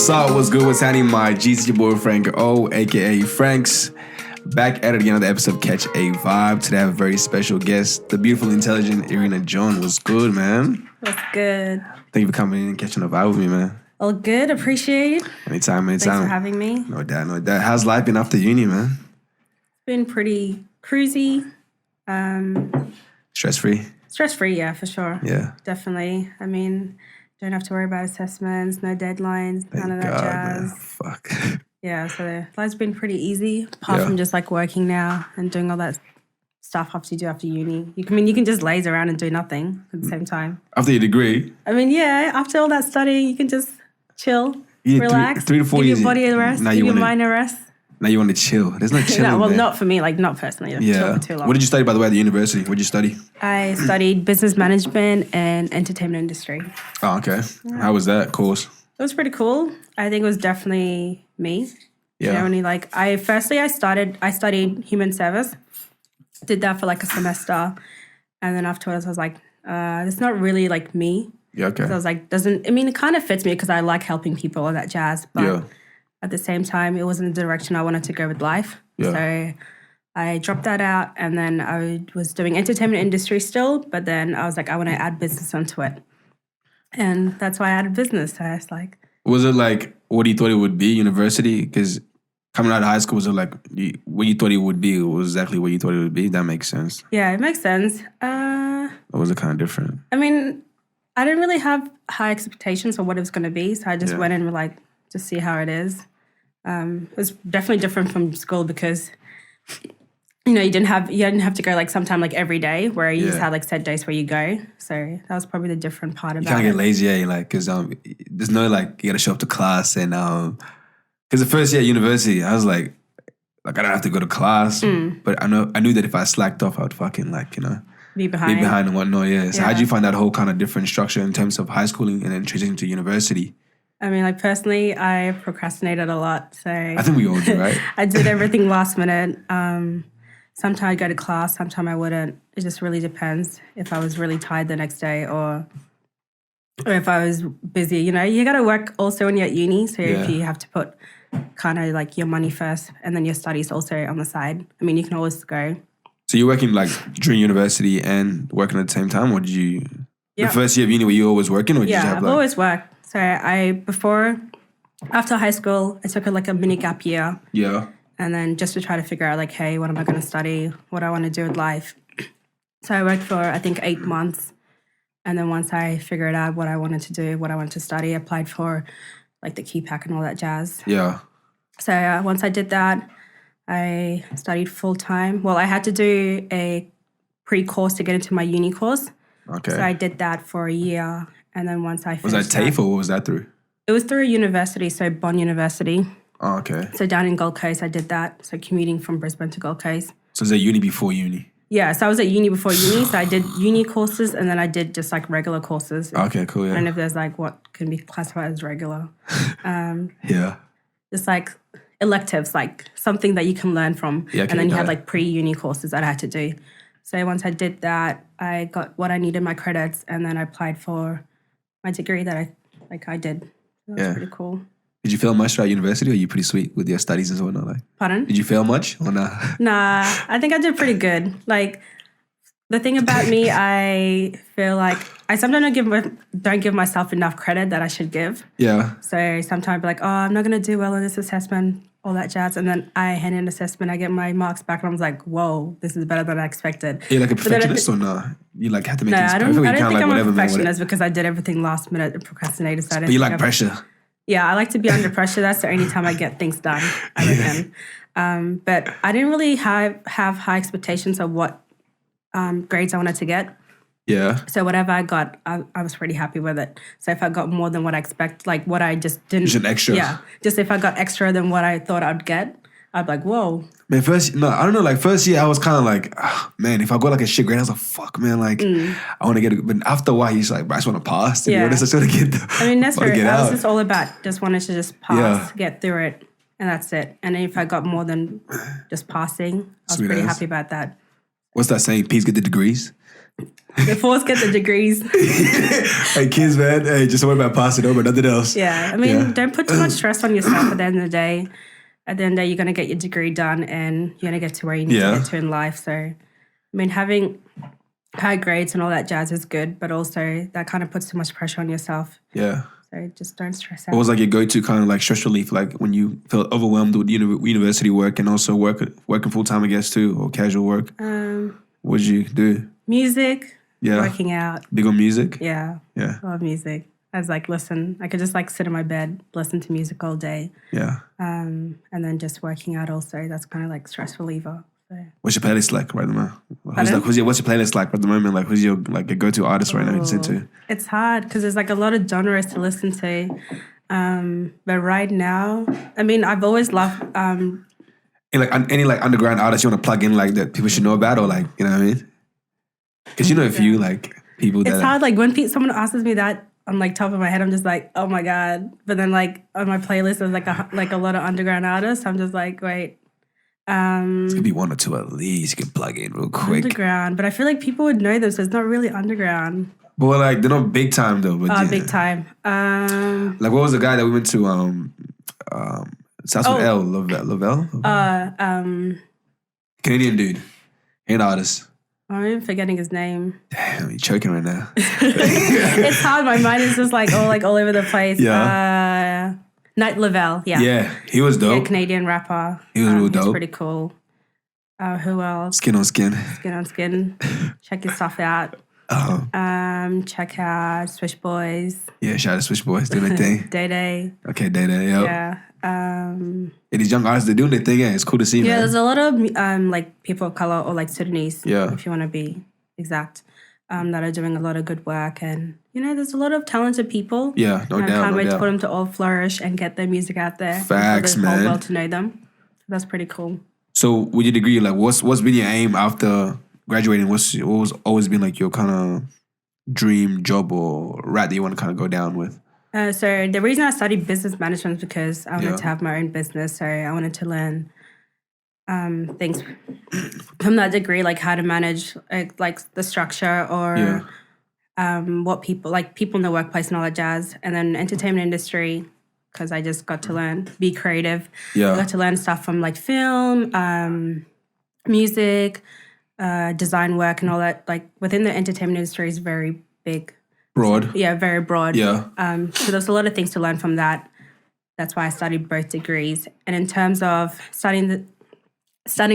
What's up? What's good? What's happening? My G's, your boy Frank O, aka Franks. Back at it again on the episode of Catch a Vibe. Today I have a very special guest, the beautiful, intelligent Erina John. What's good, man? What's good? Thank you for coming in and catching a vibe with me, man. All good. Appreciate it. Anytime. Thanks for having me. No doubt. How's life been after uni, man? It's been pretty cruisy. Stress-free? Stress-free, yeah, for sure. Yeah. Definitely. I mean, don't have to worry about assessments, no deadlines, none of that jazz. Man. Fuck. Yeah, so life's been pretty easy, apart from just like working now and doing all that stuff after you do after uni. You can just laze around and do nothing at the same time. After your degree? I mean, yeah, after all that studying, you can just chill, relax, 3 to 4 give years. your body a rest, give your mind a rest. Now you want to chill. There's no chilling. No, well, there. not for me, like not personally. Chill for too long. What did you study, by the way, at the university? What did you study? I studied business management and entertainment industry. Oh, okay. Yeah. How was that course? It was pretty cool. I think it was definitely me. Yeah. I studied human service. Did that for like a semester. And then afterwards I was like, it's not really like me. Yeah, okay. So I was like, it kind of fits me because I like helping people and that jazz. But at the same time, it wasn't the direction I wanted to go with life. Yeah. So I dropped that out and then I was doing entertainment industry still. But then I was like, I want to add business onto it. And that's why I added business. So I was like... Was it like what you thought it would be, university? Because coming out of high school, was it like what you thought it would be? It was exactly what you thought it would be? That makes sense. Yeah, it makes sense. Or was it kind of different? I mean, I didn't really have high expectations for what it was going to be. So I just went in like to see how it is. It was definitely different from school because... you didn't have to go like sometime like every day where you just had like set days where you go. So that was probably the different part about it. You can't get lazy, like, because there's no like, you got to show up to class and, because the first year at university, I was like I don't have to go to class. But I knew that if I slacked off, I would fucking be behind and whatnot, So how'd you find that whole kind of different structure in terms of high schooling and then transitioning to university? I mean, like personally, I procrastinated a lot. So I think we all do, right? I did everything last minute. Sometimes I'd go to class, sometimes I wouldn't. It just really depends if I was really tired the next day or if I was busy. You got to work also when you're at uni. So if you have to put kind of like your money first and then your studies also on the side. I mean, you can always go. So you're working like during university and working at the same time? Or did you... The first year of uni, were you always working? Or did you have I've always worked. So after high school, I took like a mini gap year. Yeah. And then just to try to figure out like, hey, what am I going to study? What do I want to do with life? So I worked for, I think, 8 months. And then once I figured out what I wanted to do, what I wanted to study, I applied for like the KeyPack and all that jazz. Yeah. So once I did that, I studied full-time. Well, I had to do a pre-course to get into my uni course. Okay. So I did that for a year. And then once I finished Was that TAFE or what was that through? It was through a university, so Bond University. Oh, okay. So down in Gold Coast, I did that. So commuting from Brisbane to Gold Coast. So was that uni before uni? Yeah, so I was at uni before uni. So I did uni courses and then I did just like regular courses. Okay, cool, yeah. And if there's like what can be classified as regular. Just like electives, like something that you can learn from. Yeah, okay, and then you had like pre-uni courses that I had to do. So once I did that, I got what I needed, my credits, and then I applied for my degree that I did. That was pretty cool. Did you fail much throughout university or are you pretty sweet with your studies and whatnot? Pardon? Did you fail much or not? Nah, I think I did pretty good. Like, the thing about me, I feel like I sometimes don't give myself enough credit that I should give. Yeah. So sometimes I'll be like, I'm not going to do well in this assessment, all that jazz. And then I hand in an assessment, I get my marks back and I was like, whoa, this is better than I expected. Are you like a perfectionist or not? You like have to make things perfect? I don't think I'm a perfectionist because I did everything last minute and procrastinated. So but you like pressure? Yeah, I like to be under pressure. That's the only time I get things done, I reckon. But I didn't really have high expectations of what grades I wanted to get. Yeah. So whatever I got, I was pretty happy with it. So if I got more than what I expect, like what I just didn't... Just an extra. Yeah. Just if I got extra than what I thought I'd get, I'd be like, whoa. Man, I don't know, like first year I was kind of like, man, if I got like a shit grade, I was like, fuck, man, like I want to get it. But after a while, you're just like, bro, I just want to pass. To be honest, I just want to get I mean, that's true. I was just all about just wanted to just pass, get through it, and that's it. And if I got more than just passing, I was pretty happy about that. What's that saying? Peas get the degrees. The force get the degrees. Hey kids, man. Hey, just worry about passing over, nothing else. Yeah. I mean, don't put too much stress on yourself at the end of the day. At the end of the day, you're going to get your degree done and you're going to get to where you need to get to in life. So, I mean, having high grades and all that jazz is good, but also that kind of puts too much pressure on yourself. Yeah. So just don't stress out. What was like your go-to kind of like stress relief, like when you felt overwhelmed with university work and also working full-time, I guess, too, or casual work? What did you do? Music. Yeah. Working out. Big on music? Yeah. Yeah. I love music. I was like, listen, I could just like sit in my bed, listen to music all day. Yeah. And then just working out also. That's kind of like stress reliever. So. What's your playlist like right now? What's your playlist like at the moment? Like, who's your like a go-to artist right now you listen to? It's hard because there's like a lot of genres to listen to. But right now, I mean, I've always loved... any like underground artists you want to plug in like that people should know about, or like, you know what I mean? Because you know a few like people that... It's hard, like when someone asks me that on like top of my head, I'm just like, oh my God. But then like on my playlist, there's like a lot of underground artists. I'm just like, wait. It's gonna be one or two at least you can plug in real quick. Underground, but I feel like people would know them, so it's not really underground. But like they're not big time though. But big time. Like what was the guy that we went to? Starts with L. Lavelle. Canadian dude, an artist. I'm forgetting his name. Damn, you're choking right now. It's hard. My mind is just like all over the place. Yeah. Night Lavelle, yeah. Yeah, he was dope. Yeah, Canadian rapper. He was real dope. He's pretty cool. Who else? Skin on Skin. Skin on Skin. Check his stuff out. Check out Swish Boys. Yeah, shout out to Swish Boys doing their thing. Day. Okay, Day, yep. Yeah. These young artists, they're doing their thing. Yeah, it's cool to see. Yeah, man. there's a lot of like people of color or like Sudanese. Yeah. If you want to be exact. That are doing a lot of good work, and you know, there's a lot of talented people. Yeah, no doubt. I can't wait for them to all flourish and get their music out there. Facts, for the man. whole world to know them. That's pretty cool. So, with your degree, like, what's been your aim after graduating? What was always been like your kind of dream job or route that you want to kind of go down with? So the reason I studied business management is because I wanted to have my own business. So I wanted to learn things from that degree, like how to manage like the structure or what people in the workplace and all that jazz. And then entertainment industry, because I just got to learn, be creative. Yeah. I got to learn stuff from like film, music, design work and all that. Like within the entertainment industry is very big. Broad. Yeah, very broad. Yeah. So there's a lot of things to learn from that. That's why I studied both degrees. And in terms of studying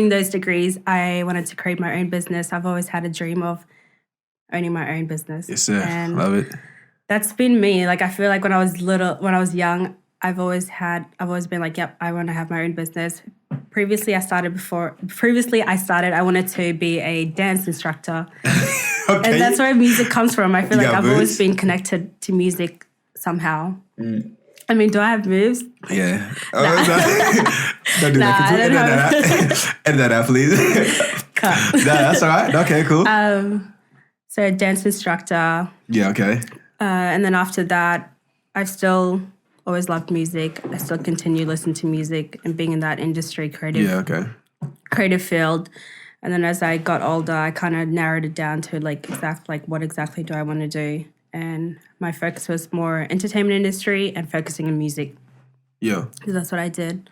those degrees, I wanted to create my own business. I've always had a dream of owning my own business. Yes, sir. And love it. That's been me. Like I feel like when I was young, I've always been like, yep, I want to have my own business. Previously, I wanted to be a dance instructor. Okay. And that's where music comes from. I feel like I've always been connected to music somehow. I mean, do I have moves? Yeah. Don't do that. Edit that out, please. Cut. Nah, that's all right. Okay, cool. So a dance instructor. Yeah, okay. And then after that, I've still always loved music. I still continue listening to music and being in that industry, creative field. And then as I got older, I kind of narrowed it down to what exactly do I want to do? And my focus was more entertainment industry and focusing on music. Yeah. So that's what I did.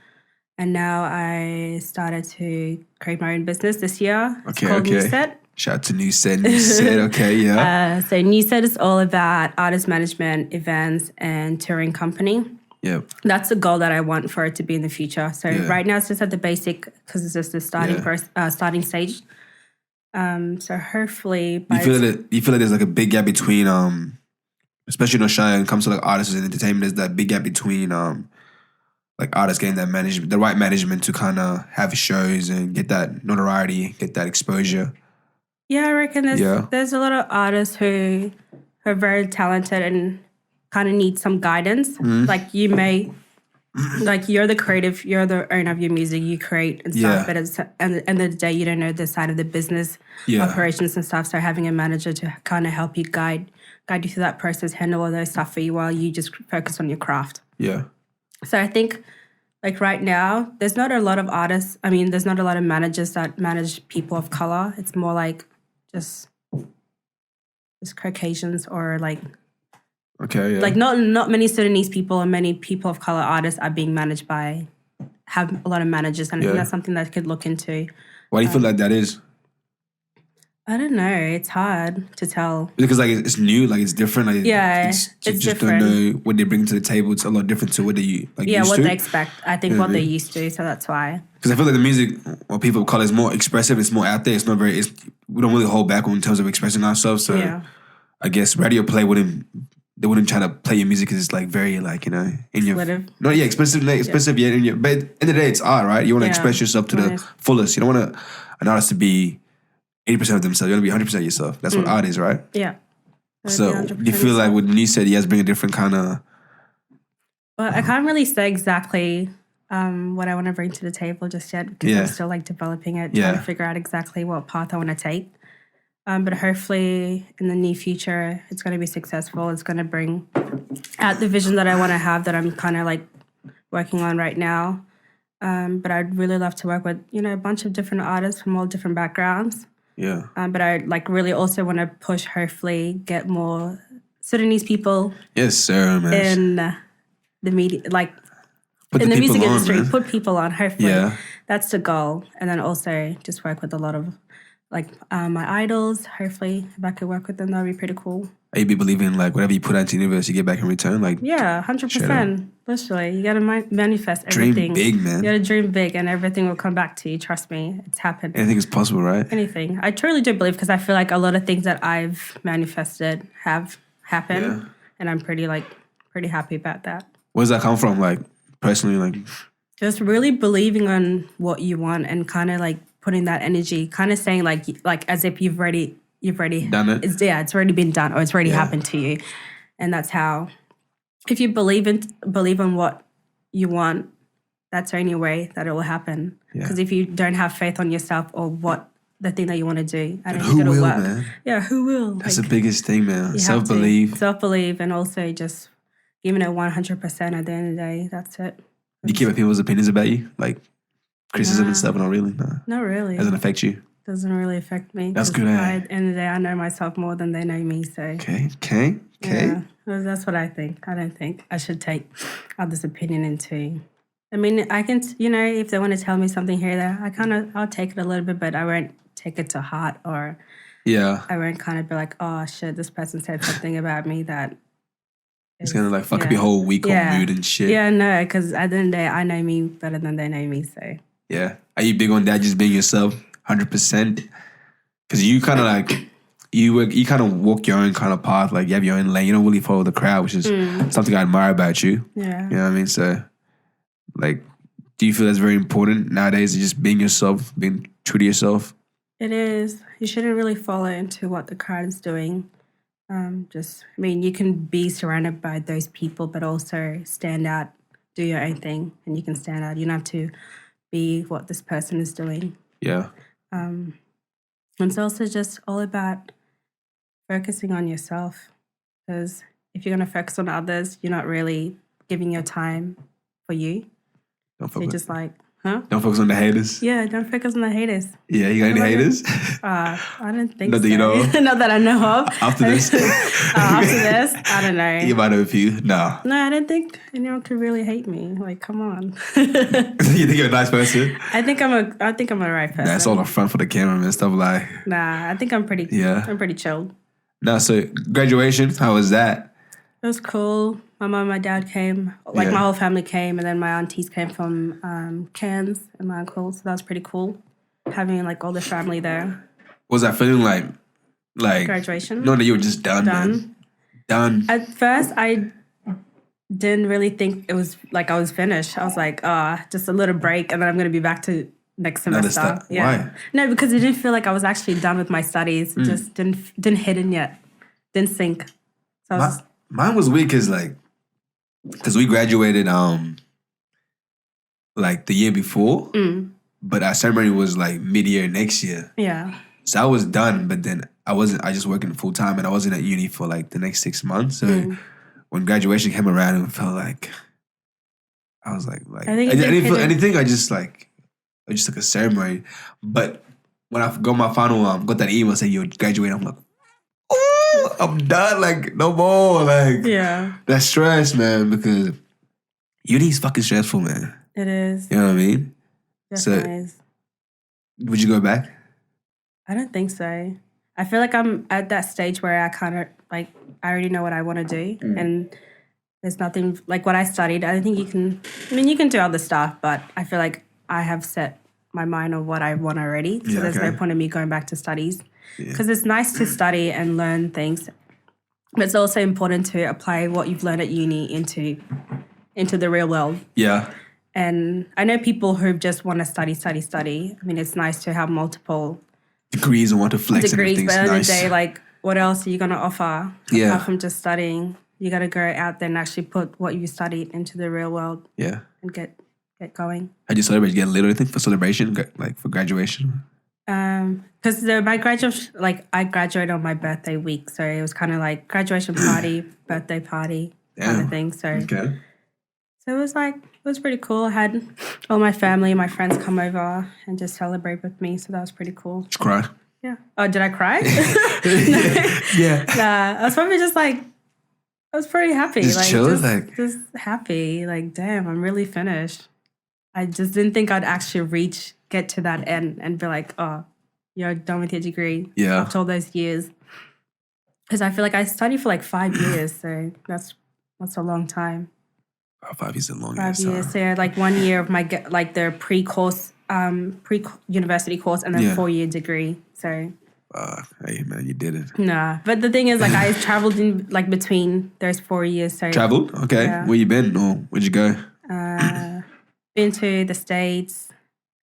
And now I started to create my own business this year. It's called New Set. Shout out to New Set. Okay, yeah. So New Set is all about artist management, events, and touring company. Yep. That's the goal that I want for it to be in the future. So right now it's just at the basic because it's just the starting stage. So hopefully, you feel like there's like a big gap between especially in Australia when it comes to like artists and entertainment. There's that big gap between like artists getting that the right management to kind of have shows and get that notoriety, get that exposure. Yeah, I reckon there's a lot of artists who are very talented and kind of need some guidance. Like you may, like you're the creative, you're the owner of your music, you create and stuff, but at the end of the day, you don't know the side of the business operations and stuff. So having a manager to kind of help you guide you through that process, handle all those stuff for you while you just focus on your craft. Yeah. So I think like right now, there's not a lot of artists. I mean, there's not a lot of managers that manage people of color. It's more like just Caucasians or like Okay, yeah. like not many Sudanese people and many people of color artists are being managed by have a lot of managers, and I think that's something that I could look into. Why do you feel like that is? I don't know. It's hard to tell. Because like it's new, like it's different. Like It's you just different. don't know what they bring to the table. It's a lot different to what they like. Yeah, used what to. they expect. I think what they're used to, so that's why. Because I feel like the music, what people call it, is more expressive. It's more out there. It's not very. We don't really hold back in terms of expressing ourselves. So I guess radio play they wouldn't try to play your music because it's like very like in your expensive yeah in your. But at the end of the day, it's art, right? You want to express yourself to the fullest. You don't want an artist to be 80% of themselves. You want to be 100% yourself. That's what art is, right? Yeah. So you feel like when you said yes, bring a different kind of. Well, I can't really say exactly what I want to bring to the table just yet because I'm still like developing it, trying to figure out exactly what path I want to take. But hopefully in the near future, it's going to be successful. It's going to bring out the vision that I want to have that I'm kind of like working on right now. But I'd really love to work with, a bunch of different artists from all different backgrounds. Yeah. But I like really also want to push, hopefully, get more Sudanese people. Yes, sir, man. In the media, like in the music industry, man. Put people on. Hopefully, that's the goal. And then also just work with a lot of like my idols. Hopefully, if I could work with them, that'd be pretty cool. Are you be believing like whatever you put out to the universe, you get back in return? Like 100%. Literally, you gotta manifest everything. Dream big, man. You gotta dream big, and everything will come back to you. Trust me, it's happened. Anything is possible, right? Anything. I truly do believe because I feel like a lot of things that I've manifested have happened, and I'm pretty happy about that. Where does that come from? Like personally, like just really believing on what you want and kind of like putting that energy, kind of saying like as if you've already done it. It's already been done or it's already happened to you, and that's how. If you believe in what you want, that's the only way that it will happen. Because if you don't have faith on yourself or what the thing that you want to do, I don't think it'll work. Man? Yeah, who will? That's the biggest thing, man. Self-belief, and also just giving it 100% at the end of the day. That's it. You keep people's opinions about you, like criticism and stuff. Not really. No. Not really. Doesn't affect you. Doesn't really affect me. That's good. At the end of the day, I know myself more than they know me. So okay. Yeah, that's what I think. I don't think I should take others' opinion into. I mean, I can, if they want to tell me something here or there, I'll take it a little bit, but I won't take it to heart or I won't kind of be like, oh shit, this person said something about me that it's gonna like fuck up your whole week or mood and shit. Yeah, no, because at the end of the day, I know me better than they know me. So yeah, are you big on that? Just being yourself, 100%? Because you kind of like. You kind of walk your own kind of path, like you have your own lane. You don't really follow the crowd, which is something I admire about you. Yeah. You know what I mean? So, like, do you feel that's very important nowadays, just being yourself, being true to yourself? It is. You shouldn't really follow into what the crowd is doing. You can be surrounded by those people, but also stand out, do your own thing, and you can stand out. You don't have to be what this person is doing. Yeah. And it's also just all about focusing on yourself, because if you're going to focus on others, you're not really giving your time for you. You're just like, huh? Don't focus on the haters. Yeah, don't focus on the haters. Yeah, you got any haters? I don't think Not so. that you know of? Not that I know of. After this? I don't know. You might have a few. No, I don't think anyone could really hate me. Like, come on. You think you're a nice person? I think I'm a right person. That's all the front for the camera and stuff like. Nah, I think I'm pretty. Yeah. I'm pretty chilled. No, so graduation, how was that? It was cool. My mom and my dad came. My whole family came, and then my aunties came from Cairns and my uncle. So that was pretty cool, having like all the family there. What was that feeling like? Like graduation? No, that you were just done. Man. Done. At first, I didn't really think it was like I was finished. I was like, just a little break, and then I'm going to be back to next semester. Why? No, because it didn't feel like I was actually done with my studies. It just didn't hit in yet. Didn't sink. So mine was weird because we graduated like the year before, but our ceremony was like mid-year next year. Yeah. So I was done, but then I just working full time and I wasn't at uni for like the next 6 months. So when graduation came around, it felt like I was like I think I didn't feel it- anything. I just took a ceremony. But when I got my final, got that email saying you're graduating, I'm like, oh, I'm done. Like no more. Like Yeah, that stress, man, because uni's fucking stressful, man. it is. You know what I mean? Definitely is. Would you go back? I don't think so. I feel like I'm at that stage where I kind of like I already know what I want to do, and there's nothing like what I studied. I don't think you can. I mean, you can do other stuff, but I feel like I have set my mind on what I want already. So there's no point in me going back to studies because it's nice to study and learn things, but it's also important to apply what you've learned at uni into the real world. Yeah. And I know people who just want to study. I mean, it's nice to have multiple degrees and want to flex degrees, and but at the end nice. of the day, like, what else are you going to offer apart from just studying? You got to go out there and actually put what you studied into the real world. Yeah. And get going. How'd you celebrate? Did you get a little anything for celebration, like for graduation? Because my graduation, like, I graduated on my birthday week, so it was kind of like graduation party, birthday party kind of thing. So, so it was pretty cool. I had all my family, my friends come over and just celebrate with me, so that was pretty cool. Did you cry? Yeah. Oh, did I cry? Yeah. Nah, I was probably just like, I was pretty happy. Just chill, just happy. Like, damn, I'm really finished. I just didn't think I'd actually get to that end and be like, oh, you're done with your degree. Yeah. After all those years. Because I feel like I studied for like 5 years, so that's a long time. 5 years is a long 5 years. So I had like 1 year of my the pre-university course, and then 4-year degree. So. Hey man, you did it. Nah, but the thing is, like, I traveled in like between those 4 years. So traveled? Okay. Yeah. Where you been? Or where'd you go? Been to the States,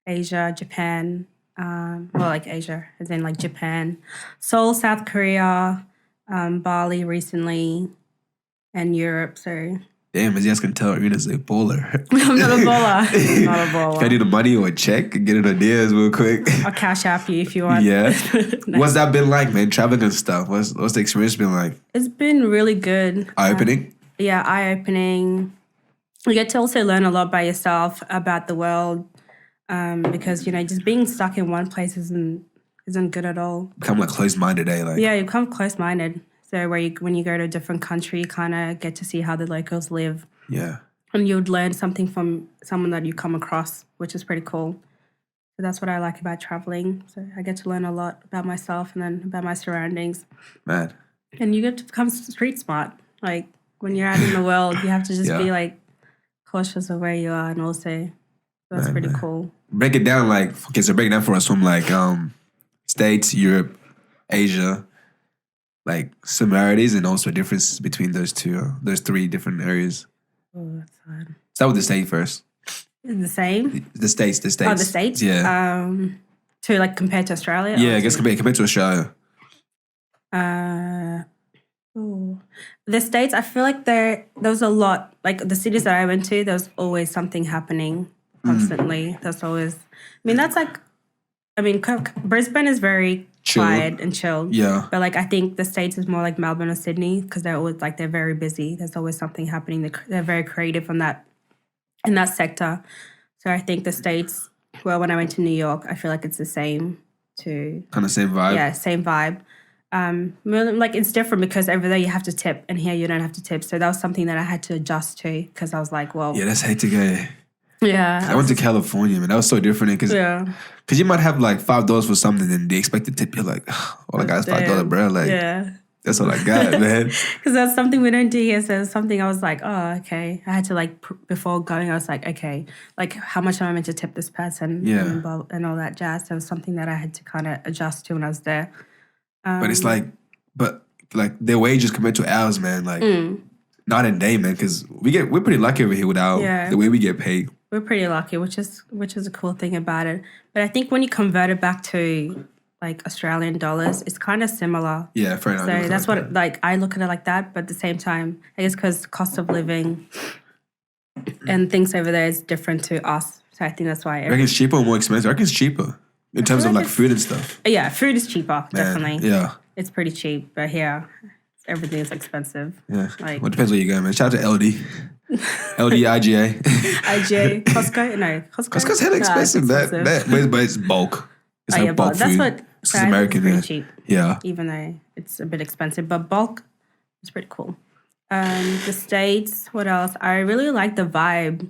Asia, Japan. Like Asia, as in like Japan, Seoul, South Korea, Bali recently, and Europe. So. Damn, as you guys can tell, Erina's a baller. I'm not a baller. Not a baller. Can I do the money or a check and get it on theirs real quick? I'll cash app you if you want. Yeah. No. What's that been like, man? Traveling and stuff. What's the experience been like? It's been really good. Eye-opening? Yeah, eye-opening. You get to also learn a lot by yourself about the world because, just being stuck in one place isn't good at all. Become like closed-minded, eh? Like. Yeah, you become closed-minded. So when you go to a different country, you kind of get to see how the locals live. Yeah. And you would learn something from someone that you come across, which is pretty cool. So that's what I like about traveling. So I get to learn a lot about myself and then about my surroundings. Man. And you get to become street smart. Like when you're out in the world, you have to just be like cautious of where you are, and also that's pretty cool. Break it down so break it down for us from like States, Europe, Asia. Like similarities and also differences between those three different areas. Oh, that's hard. Start with the state first. Is the same? The States. Oh, the States? Yeah. To like compared to Australia? Yeah, I guess compared to Australia. The States, I feel like there was a lot, like the cities that I went to, there was always something happening constantly. That's always, Brisbane is very quiet and chilled. Yeah. But like I think the States is more like Melbourne or Sydney because they're very busy. There's always something happening. They're very creative in that sector. So I think the States, well, when I went to New York, I feel like it's the same too. Kind of same vibe? Yeah, same vibe. Like it's different because over there you have to tip and here you don't have to tip. So that was something that I had to adjust to because I was like, well. Yeah, that's hectic. Yeah. I went to California, man. That was so different because you might have like $5 for something and they expect to tip you like, all I got is $5, bro. Like, that's all I got, man. Because that's something we don't do here. So it's something I was like, oh, okay. I had to like, before going, I was like, okay, like how much am I meant to tip this person? And all that jazz. So it was something that I had to kind of adjust to when I was there. But it's like their wages compared to ours, man. Like, not in day, man. Because we're pretty lucky over here with the way we get paid. We're pretty lucky, which is a cool thing about it. But I think when you convert it back to like Australian dollars, it's kind of similar. Yeah, fair enough. So that's what I look at it like that. But at the same time, I guess because cost of living and things over there is different to us. So I think that's why. I reckon it's cheaper or more expensive? I reckon it's cheaper in terms of like food and stuff. Yeah, food is cheaper, definitely. Yeah. It's pretty cheap. But here, everything is expensive. Yeah. Well, it depends where you go, man. Shout out to LD. LDIGA. IGA, Costco? No, Costco. Costco's hella expensive. But it's bulk. It's like bulk That's food. what It's American. pretty cheap. Yeah. Even though it's a bit expensive, but bulk is pretty cool. The States, what else? I really like the vibe.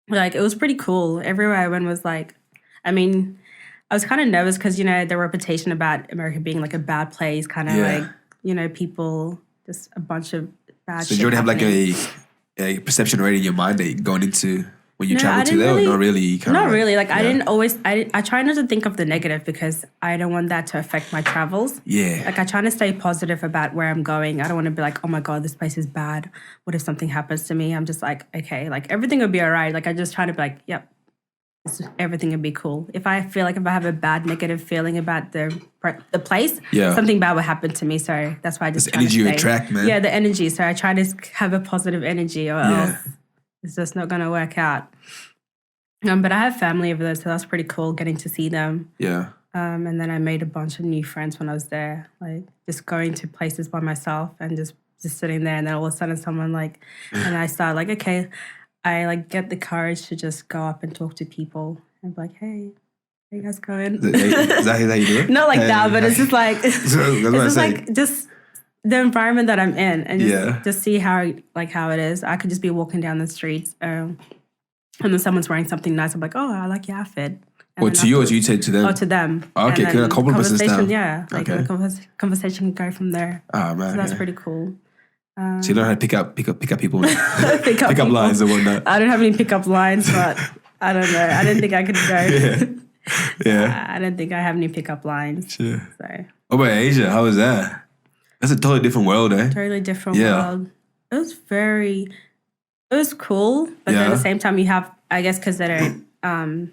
Like, it was pretty cool. Everywhere I went was like, I mean, I was kind of nervous because, you know, the reputation about America being like a bad place, kind of like, you know, people, just a bunch of bad shit. So you already have happening. like a perception already in your mind that you're going into when you travel to there, or not really? Not really. Like, I try not to think of the negative because I don't want that to affect my travels. Yeah. Like, I try to stay positive about where I'm going. I don't want to be like, oh my God, this place is bad. What if something happens to me? I'm just like, okay, like everything will be all right. Like, I just try to be like, yep, everything will be cool. If I feel like if I have a bad negative feeling about the place, something bad will happen to me. So that's why I just try energy you attract, man. Yeah, the energy. So I try to have a positive energy or else it's just not going to work out. But I have family over there, so that's pretty cool getting to see them. Yeah. And then I made a bunch of new friends when I was there, like just going to places by myself and just sitting there. And then all of a sudden someone like, and I start like, okay, I like get the courage to just go up and talk to people and be like, hey, how you guys going? Is that how you do it? Not like that, but it's just like, just the environment that I'm in and just see how it is. I could just be walking down the streets and then someone's wearing something nice. I'm like, oh, I like your outfit. Or to you, or do you say to them? Oh, to them. Okay, cool. Compliments and stuff. Yeah, like the conversation can go from there. Oh man, so that's pretty cool. So you know how to pick up people, pick up lines and whatnot. I don't have any pickup lines, but I don't know. I didn't think I could go. Yeah. I don't think I have any pickup lines. Sure. So. What about Asia? How was that? That's a totally different world, eh? Totally different world. It was cool, but then at the same time, you have, I guess, because they don't,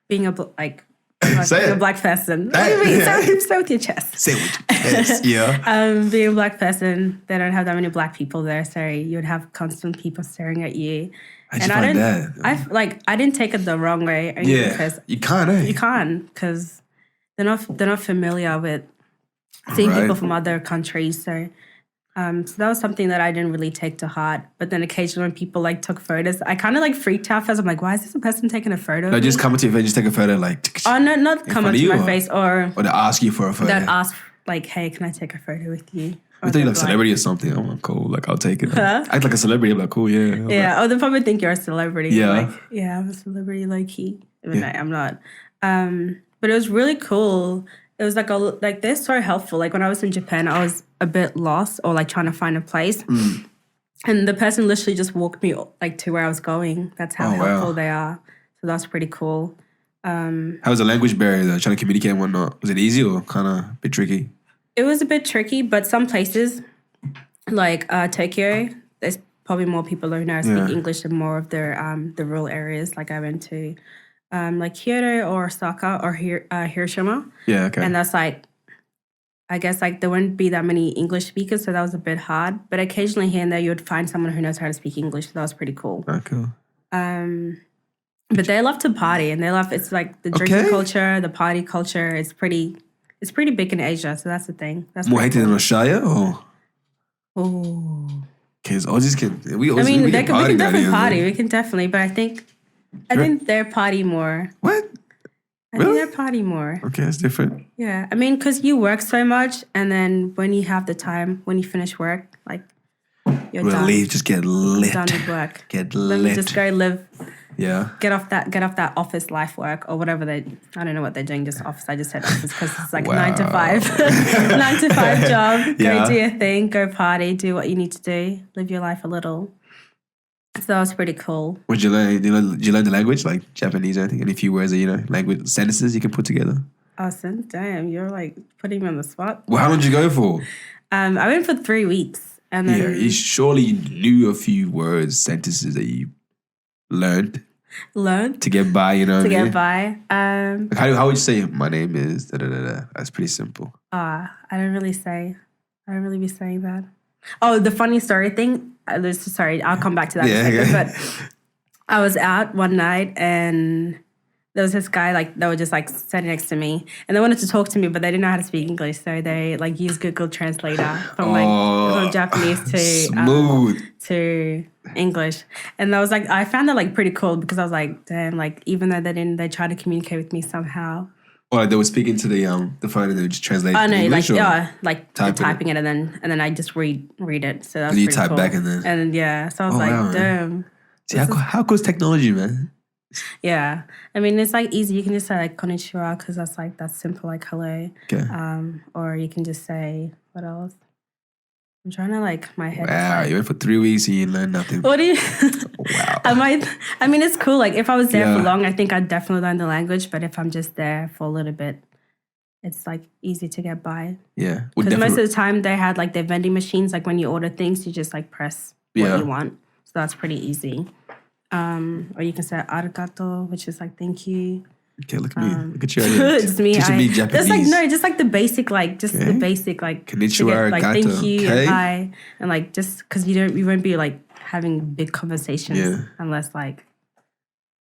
being a black person. What do you mean? Say with your chest. Say with your chest, yeah. Being a black person, they don't have that many black people there, so you would have constant people staring at you. I didn't take it the wrong way. Because you can't, eh? You can't, because they're not familiar with seeing people from other countries. So that was something that I didn't really take to heart. But then occasionally when people like took photos, I kind of like freaked out first. I'm like, why is this person taking a photo? No, just come to your face, just take a photo like. Oh no, not come up to my face or they ask you for a photo. They'd ask like, hey, can I take a photo with you? I think like celebrity or something. I'm cool. Like I'll take it. Act like a celebrity. I'm like cool. Yeah. Yeah. They probably think you're a celebrity. Yeah. Like, yeah, I'm a celebrity, low key. Even though I'm not. But it was really cool. It was like they're so helpful. Like when I was in Japan, I was a bit lost or like trying to find a place, and the person literally just walked me like to where I was going. That's how helpful they are. So that's pretty cool. How was the language barrier though? Trying to communicate and whatnot. Was it easy or kind of a bit tricky? It was a bit tricky, but some places like Tokyo, there's probably more people who know speak English than more of the rural areas. Like I went to like Kyoto or Osaka or Hiroshima. Yeah, okay. And that's like, I guess like there wouldn't be that many English speakers, so that was a bit hard. But occasionally here and there you would find someone who knows how to speak English, so that was pretty cool. Oh, cool. But they love to party and it's like the drinking culture, the party culture. It's pretty big in Asia, so that's the thing. That's more hectic than Australia, or? Oh. Because Aussies can, we can party definitely party. We can definitely, but I think they're party more. What? I think they're party more. Okay, that's different. Yeah. I mean, because you work so much, and then when you have the time, when you finish work, like, you're done. Leave, just get lit. Done with work. Get Let lit. me just go live. Yeah. Get off that office life work or whatever I don't know what they're doing, just office. I just said office because it's like 9 to 5. 9 to 5 job. Go do your thing, go party, do what you need to do, live your life a little. So that was pretty cool. Did you learn the language, like Japanese or anything? Any few words that, language sentences you can put together? Awesome. Damn, you're like putting me on the spot. Well, how long did you go for? I went for 3 weeks. And then you surely knew a few words, sentences that you learned to get by, to get by. How would you say my name is da da da da? That's pretty simple. I don't really be saying that. Oh, the funny story thing. Sorry, I'll come back to that in a second. But I was out one night and there was this guy like that was just like sitting next to me, and they wanted to talk to me, but they didn't know how to speak English, so they like used Google Translator from Japanese to English, and I was like, I found that like pretty cool because I was like, damn, like even though they tried to communicate with me somehow. Or they were speaking to the phone and they would just translate. Oh no, English, like typing it and then I just read it. So that's you pretty type cool. back and then so I was like, damn. See how cool is technology, man? Yeah, I mean it's like easy. You can just say like konnichiwa because that's simple, like hello. Okay. Or you can just say what else? I'm trying to like my head. Wow, you went for 3 weeks and you learned nothing. What do you? Wow. I mean, it's cool. Like if I was there for long, I think I'd definitely learn the language. But if I'm just there for a little bit, it's like easy to get by. Yeah, because most of the time they had like their vending machines. Like when you order things, you just like press what you want. So that's pretty easy. Or you can say arigato, which is like thank you. Okay, look at me. Look at you. It's me. Teaching me Japanese. That's like just like the basic, like just the basic, like konnichiwa, like arigato. thank you, and hi, and like just because you won't be like having big conversations unless like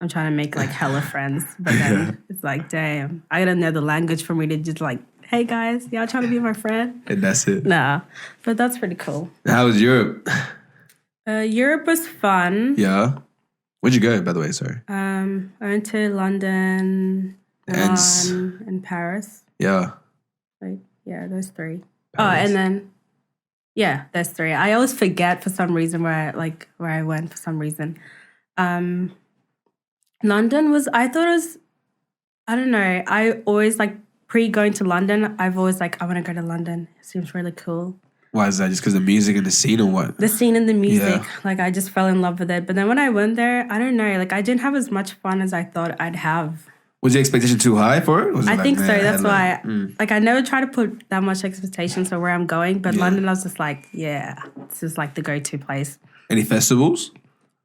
I'm trying to make like hella friends. But then it's like, damn, I gotta know the language for me to just like, hey guys, y'all trying to be my friend? And that's it. Nah, but that's pretty cool. How was Europe? Europe was fun. Yeah. Where'd you go, by the way? Sorry. I went to London, Milan, and Paris. Yeah. Like, yeah, those 3. Paris. Oh, and then, yeah, those 3. I always forget for some reason where I went for some reason. London was, I thought it was, I don't know. I always like going to London. I've always like, I want to go to London. It seems really cool. Why is that? Just because the music and the scene or what? The scene and the music. Yeah. Like, I just fell in love with it. But then when I went there, I don't know. Like, I didn't have as much fun as I thought I'd have. Was your expectation too high for it? I think so. That's why. Like, I never try to put that much expectations for where I'm going. But London, I was just like, yeah, this is like the go-to place. Any festivals?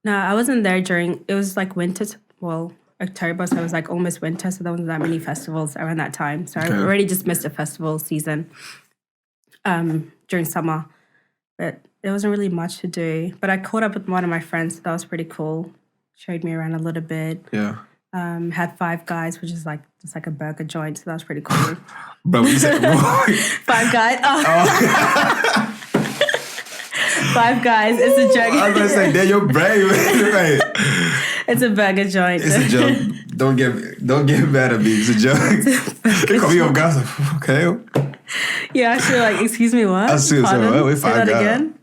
No, I wasn't there it was like winter. Well, October, so it was like almost winter. So there wasn't that many festivals around that time. So I already just missed a festival season. During summer, but there wasn't really much to do. But I caught up with one of my friends, so that was pretty cool. Showed me around a little bit. Yeah. Had Five Guys, which is like just like a burger joint, so that was pretty cool. Bro, you said Five Guys. Oh. Five Guys. It's a joke. I was gonna say, damn, you're brave. It's a burger joint. It's a joke. Don't get mad at me. It's a joke. They call me on gossip. Okay. Yeah, actually, like, excuse me, what? I see. So wait, say that again.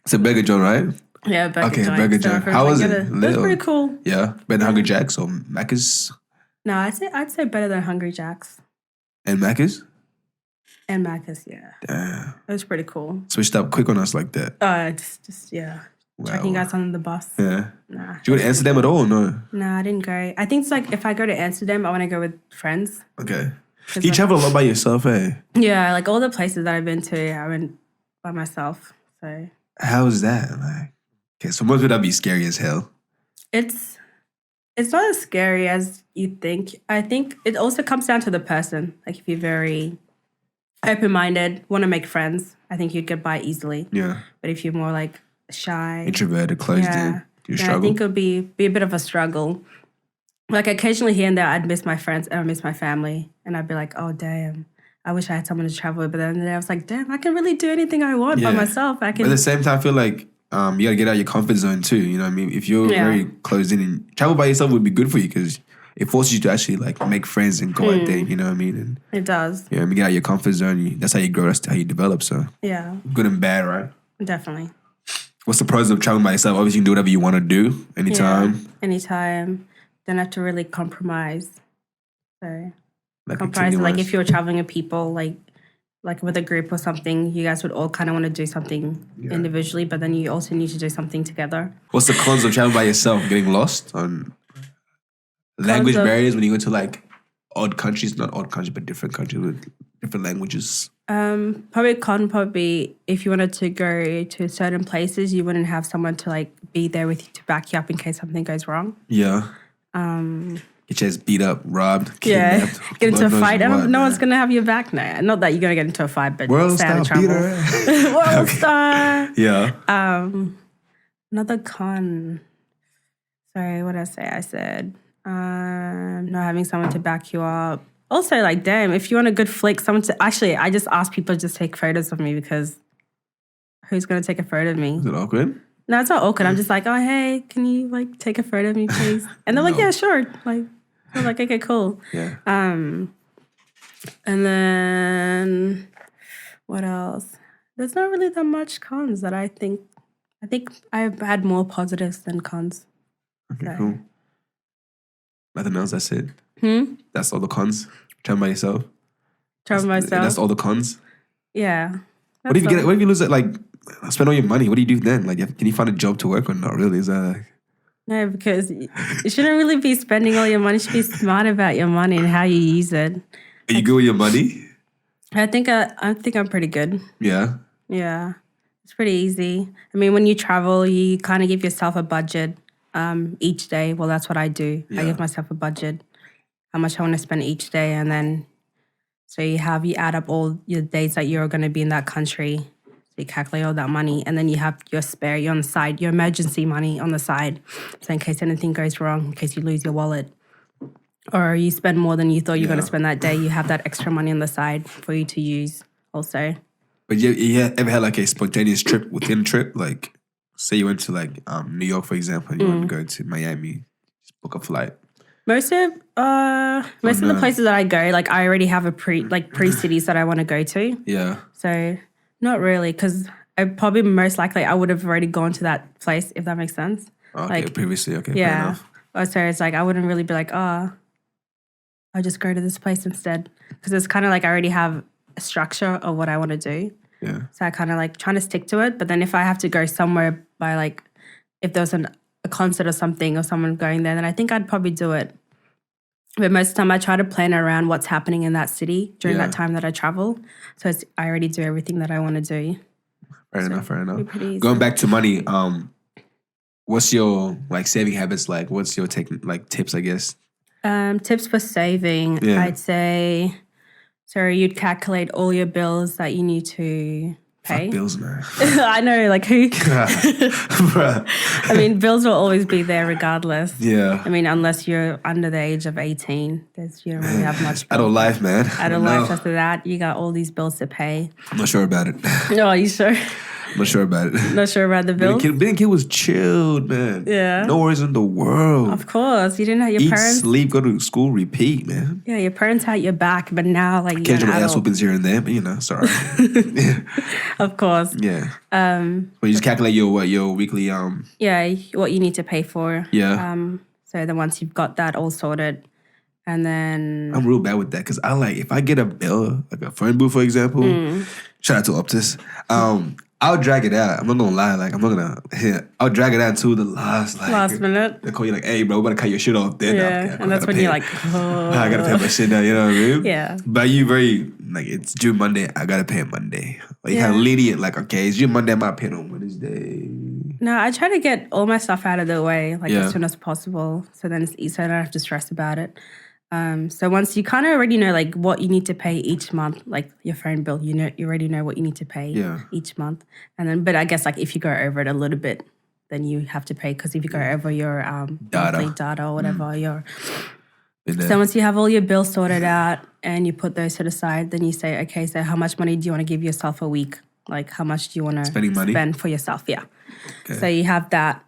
It's a burger joint, right? Yeah, burger joint. Okay, burger joint. How was it? It was pretty cool. Yeah, better than Hungry Jack's or Macca's. No, I'd say better than Hungry Jack's. And Macca's. And Macca's, yeah. Damn. It was pretty cool. Switched up quick on us like that. Just yeah. Wow. Checking guys on the bus. Yeah. Nah. Did you go to Amsterdam at all or no? No, I didn't go. I think it's like if I go to Amsterdam, I want to go with friends. Okay. You travel a lot by yourself, eh? Yeah, like all the places that I've been to, I went by myself. So how is that? Like, okay, so most of that be scary as hell. It's not as scary as you think. I think it also comes down to the person. Like if you're very open-minded, want to make friends, I think you'd get by easily. Yeah. But if you're more like shy, introverted, closed in, you struggle. I think it would be a bit of a struggle. Like occasionally here and there, I'd miss my friends and I'd miss my family. And I'd be like, oh, damn, I wish I had someone to travel with. But then I was like, damn, I can really do anything I want by myself. I can. But at the same time, I feel like you got to get out of your comfort zone too. You know what I mean? If you're very closed in and travel by yourself would be good for you because it forces you to actually like make friends and go out there. You know what I mean? And it does. Yeah, get out of your comfort zone. That's how you grow. That's how you develop. So yeah, good and bad, right? Definitely. What's the pros of traveling by yourself? Obviously, you can do whatever you want to do anytime. Yeah, anytime. Don't have to really compromise. So like compromise, like if you're traveling with people, like with a group or something, you guys would all kind of want to do something individually, but then you also need to do something together. What's the cons of traveling by yourself? Getting lost on language barriers when you go to like odd countries, not odd countries, but different countries with different languages. Probably if you wanted to go to certain places, you wouldn't have someone to like be there with you to back you up in case something goes wrong. Yeah. Get your ass beat up, robbed, kidnapped. Yeah, get into a fight. No one's gonna have your back now. Not that you're gonna get into a fight, but World stay out of star trouble. World star. Yeah. Another con. Sorry, what did I say? I said Not having someone to back you up. Also, like, damn, if you want a good flick, I just ask people to just take photos of me because who's going to take a photo of me? Is it awkward? No, it's not awkward. I'm just like, oh, hey, can you like take a photo of me, please? And they're like, yeah, sure. Like, I'm like, okay, cool. Yeah. And then what else? There's not really that much cons that I think I've had more positives than cons. Okay, cool. Nothing else, that's it. That's all the cons. Travel by yourself. That's all the cons. Yeah. What if you lose it? Like, spend all your money. What do you do then? Like, can you find a job to work or not? Really? Is that like... No, because you shouldn't really be spending all your money. You should be smart about your money and how you use it. Are you good with your money? I think I'm pretty good. Yeah. Yeah, it's pretty easy. I mean, when you travel, you kind of give yourself a budget each day. Well, that's what I do. Yeah. I give myself a budget, how much I want to spend each day, and then so you add up all your days that you're going to be in that country. So you calculate all that money, and then you have your spare, you're on the side, your emergency money on the side. So in case anything goes wrong, in case you lose your wallet, or you spend more than you thought you were going to spend that day, you have that extra money on the side for you to use also. But you ever had like a spontaneous trip within a trip? Like, say you went to like New York, for example, and you want to go to Miami, just book a flight. Most of the places that I go, like I already have pre cities that I want to go to. Yeah. So not really, because most likely I would have already gone to that place, if that makes sense. Okay, like, previously, okay, yeah. Fair enough. So it's like I wouldn't really be like, I'll just go to this place instead, because it's kind of like I already have a structure of what I want to do. Yeah. So I kind of like trying to stick to it. But then if I have to go somewhere by like, if there's a concert or something or someone going there, then I think I'd probably do it. But most of the time I try to plan around what's happening in that city during that time that I travel. So I already do everything that I want to do. Fair enough. Going back to money, what's your like saving habits like? What's your tips, I guess? Tips for saving, I'd say... So you'd calculate all your bills that you need to pay. Fuck bills, man. I know, like who? I mean, bills will always be there regardless. Yeah. I mean, unless you're under the age of 18, you don't really have much. Adult life, man. Adult life. After that, you got all these bills to pay. I'm not sure about it. No, are you sure? I'm not sure about it. Not sure about the bills? Being a kid was chilled, man. Yeah. No worries in the world. Of course. You didn't have your parents. Eat, sleep, go to school, repeat, man. Yeah, your parents had your back, but now, like, you're an adult. Ass whoopings here and there, but, sorry. Of course. Yeah. But you just calculate your weekly... Yeah, what you need to pay for. Yeah. So then once you've got that all sorted, and then... I'm real bad with that, because if I get a bill, like a phone booth, for example, shout out to Optus, I'll drag it out. I'm not gonna lie. Like, I'm not gonna... I'll drag it out until the last minute. They call you like, hey, bro, we gotta cut your shit off then. Yeah, and that's when you're like, oh. I gotta pay my shit now, you know what I mean? Yeah. But you very, like, it's due Monday, I gotta pay it Monday. Like, you kind of lenient, like, okay, it's due Monday, I might pay it on Wednesday. No, I try to get all my stuff out of the way, like, as soon as possible. So then it's easy, so I don't have to stress about it. So once you kind of already know like what you need to pay each month, like your phone bill, you already know what you need to pay each month. And then, but I guess like if you go over it a little bit, then you have to pay, because if you go over your monthly data or whatever, so once you have all your bills sorted out and you put those to the side, then you say, okay, so how much money do you want to give yourself a week? Like how much do you want to spend for yourself? Yeah. Okay. So you have that,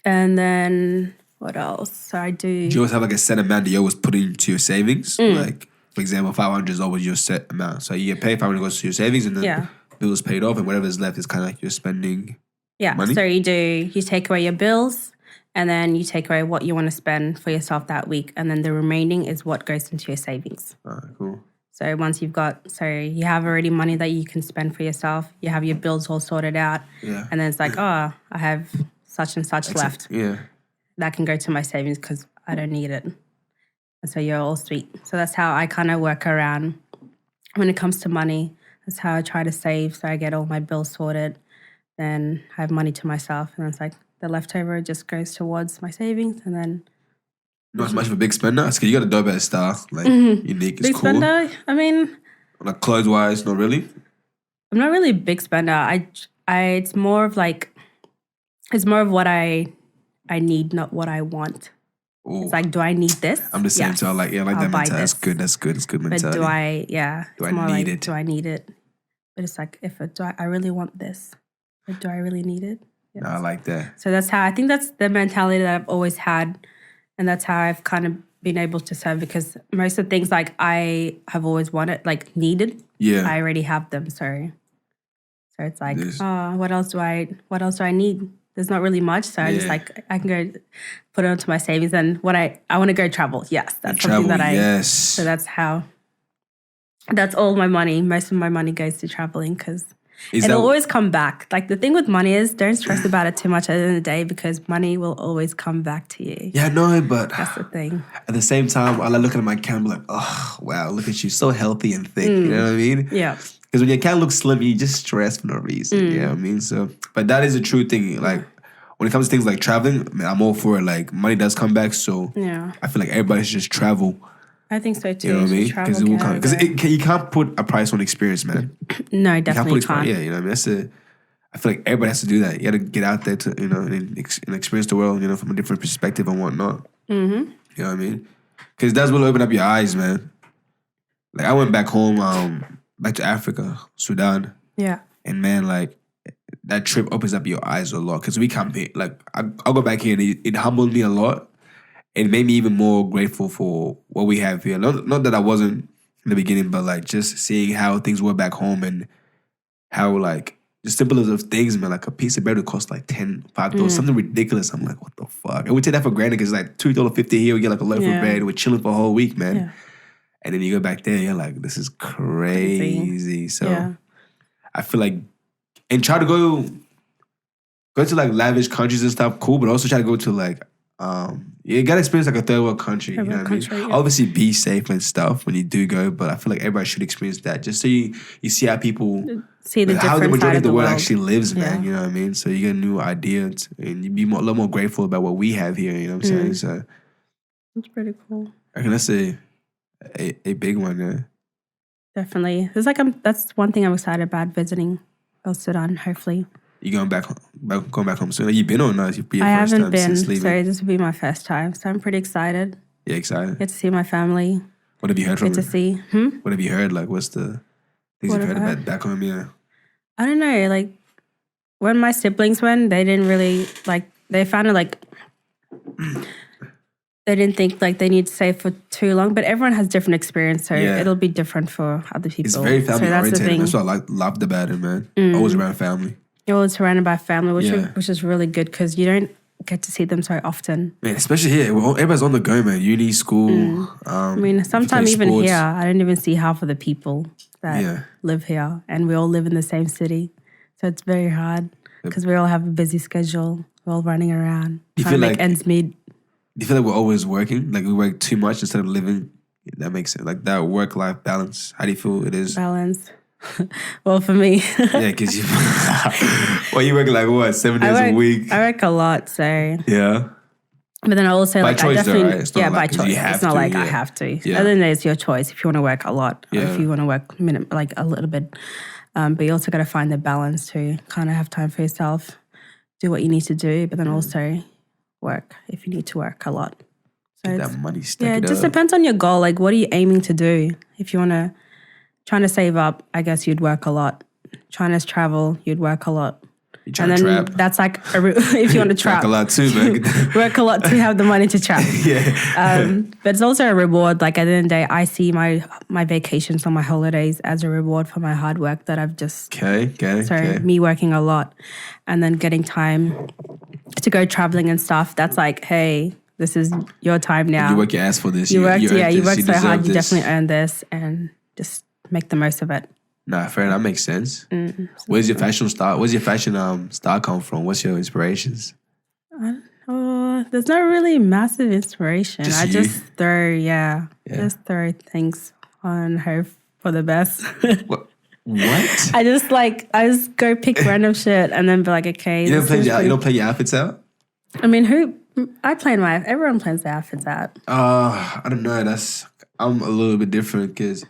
and then. What else? So I do... Do you always have like a set amount that you always put into your savings? Like, for example, 500 is always your set amount. So you get paid, 500 goes to your savings, and then bills paid off, and whatever is left is kind of like you're spending money. So you take away your bills, and then you take away what you want to spend for yourself that week, and then the remaining is what goes into your savings. Cool. So once you have already money that you can spend for yourself, you have your bills all sorted out, and then it's like, I have such and such left. Yeah. That can go to my savings because I don't need it. And so you're all sweet. So that's how I kind of work around when it comes to money. That's how I try to save. So I get all my bills sorted. Then I have money to myself. And then it's like the leftover just goes towards my savings. And then... Not as much of a big spender? Because you got a dope ass style. Like, unique, it's big cool. Big spender? I mean... Like, clothes-wise, not really? I'm not really a big spender. It's more of like... It's more of what I need, not what I want. Ooh. It's like, do I need this? I'm the same. Yes, So I like I'll that buy mentality. That's this. good. That's good. It's good But mentality. do I? Yeah. Do it's I more need like, it? do I need it? But it's like, I really want this? Or do I really need it? Yes. No, I like that. So that's how I think that's the mentality that I've always had, and that's how I've kind of been able to serve, because most of the things like I have always wanted, like needed, Yeah. I already have them. So it's like, what else do I need? There's not really much. So I just like, I can go put it onto my savings, and when I want to go travel. Yes, that's something that yes. So that's all my money. Most of my money goes to traveling, because it'll always come back. Like the thing with money is, don't stress about it too much at the end of the day, because money will always come back to you. Yeah, no, but that's the thing. At the same time, I like looking at my account, I'm like, oh wow, look at you, so healthy and thick. You know what I mean? Yeah. Because when your account looks slim, you just stress for no reason. You know what I mean? So, but that is a true thing. Like when it comes to things like traveling, man, I'm all for it. Like money does come back, so I feel like everybody should just travel. I think so too. You know what I mean? Because it will come. Because you can't put a price on experience, man. No, definitely can't. Yeah, you know what I mean? I feel like everybody has to do that. You got to get out there to and experience the world, from a different perspective and whatnot. Mm-hmm. You know what I mean? Because that's what will open up your eyes, man. Like I went back home, back to Africa, Sudan. Yeah. And man, like that trip opens up your eyes a lot, because we can't pay. Like I'll go back here and it humbled me a lot. It made me even more grateful for what we have here. Not that I wasn't in the beginning, but like just seeing how things were back home, and how like the simplest of things, man, like a piece of bread would cost like $5, something ridiculous. I'm like, what the fuck? And we take that for granted, because like $2.50 here, we get like a loaf of bread. We're chilling for a whole week, man. Yeah. And then you go back there, you're like, this is crazy. So I feel like, and try to go to like lavish countries and stuff, cool, but also try to go to like, you gotta experience like a third world country. You know what I mean? Yeah. Obviously, be safe and stuff when you do go, but I feel like everybody should experience that, just so you see how people see how the majority of the world actually lives, man. You know what I mean? So you get a new idea, and you be a lot more grateful about what we have here. You know what I'm saying? So it's pretty cool. I reckon that's a big one. Yeah. Definitely. It's like that's one thing I'm excited about, visiting El Sudan. Hopefully. You going back home soon? Have you been or not? I haven't been. So this will be my first time. So I'm pretty excited. Yeah, excited. Get to see my family. What have you heard from them? Get to see. What have you heard? Like, what's the things you've heard about back home? Yeah. I don't know. Like, when my siblings went, they didn't really, like, they found it, like, they didn't think, like, they need to stay for too long. But everyone has different experience, so it'll be different for other people. It's very family-oriented. That's what I loved about it, man. Always around family. You're always surrounded by family, which is really good, because you don't get to see them so often. Man, especially here. Everybody's on the go, man. Uni, school. I mean, sometimes even here, I don't even see half of the people that live here. And we all live in the same city. So it's very hard, because we all have a busy schedule. We're all running around, trying to make ends meet. Do you feel like we're always working? Like we work too much instead of living? That makes sense. Like that work-life balance. How do you feel it is? Balance. Well, for me. Yeah, because you work like what, 7 days a week? I work a lot, so. Yeah. But then I also by choice, I definitely, though, right? It's not by choice. It's not like I have to. Yeah. Other than that, it's your choice if you want to work a lot, or if you want to work like a little bit. But you also got to find the balance to kind of have time for yourself, do what you need to do, but then also work if you need to work a lot. So get that money stuck. It just depends on your goal. Like, what are you aiming to do? If you want to. Trying to save up, I guess you'd work a lot. Trying to travel, you'd work a lot. You trying to trap. That's like, if you want to trap. Work a lot too, man. Work a lot to have the money to trap. But it's also a reward. Like at the end of the day, I see my vacations or my holidays as a reward for my hard work that I've just... me working a lot and then getting time to go traveling and stuff. That's like, hey, this is your time now. You work your ass for this. You worked so hard. You definitely earned this, and just make the most of it. Nah, fair enough. That makes sense. Where's your fashion style? Where's your fashion style come from? What's your inspirations? There's not really massive inspiration. Just throw things on her for the best. What? I just go pick random shit and then be like, okay. You don't play your outfits out? I mean, everyone plans their outfits out. I don't know. I'm a little bit different because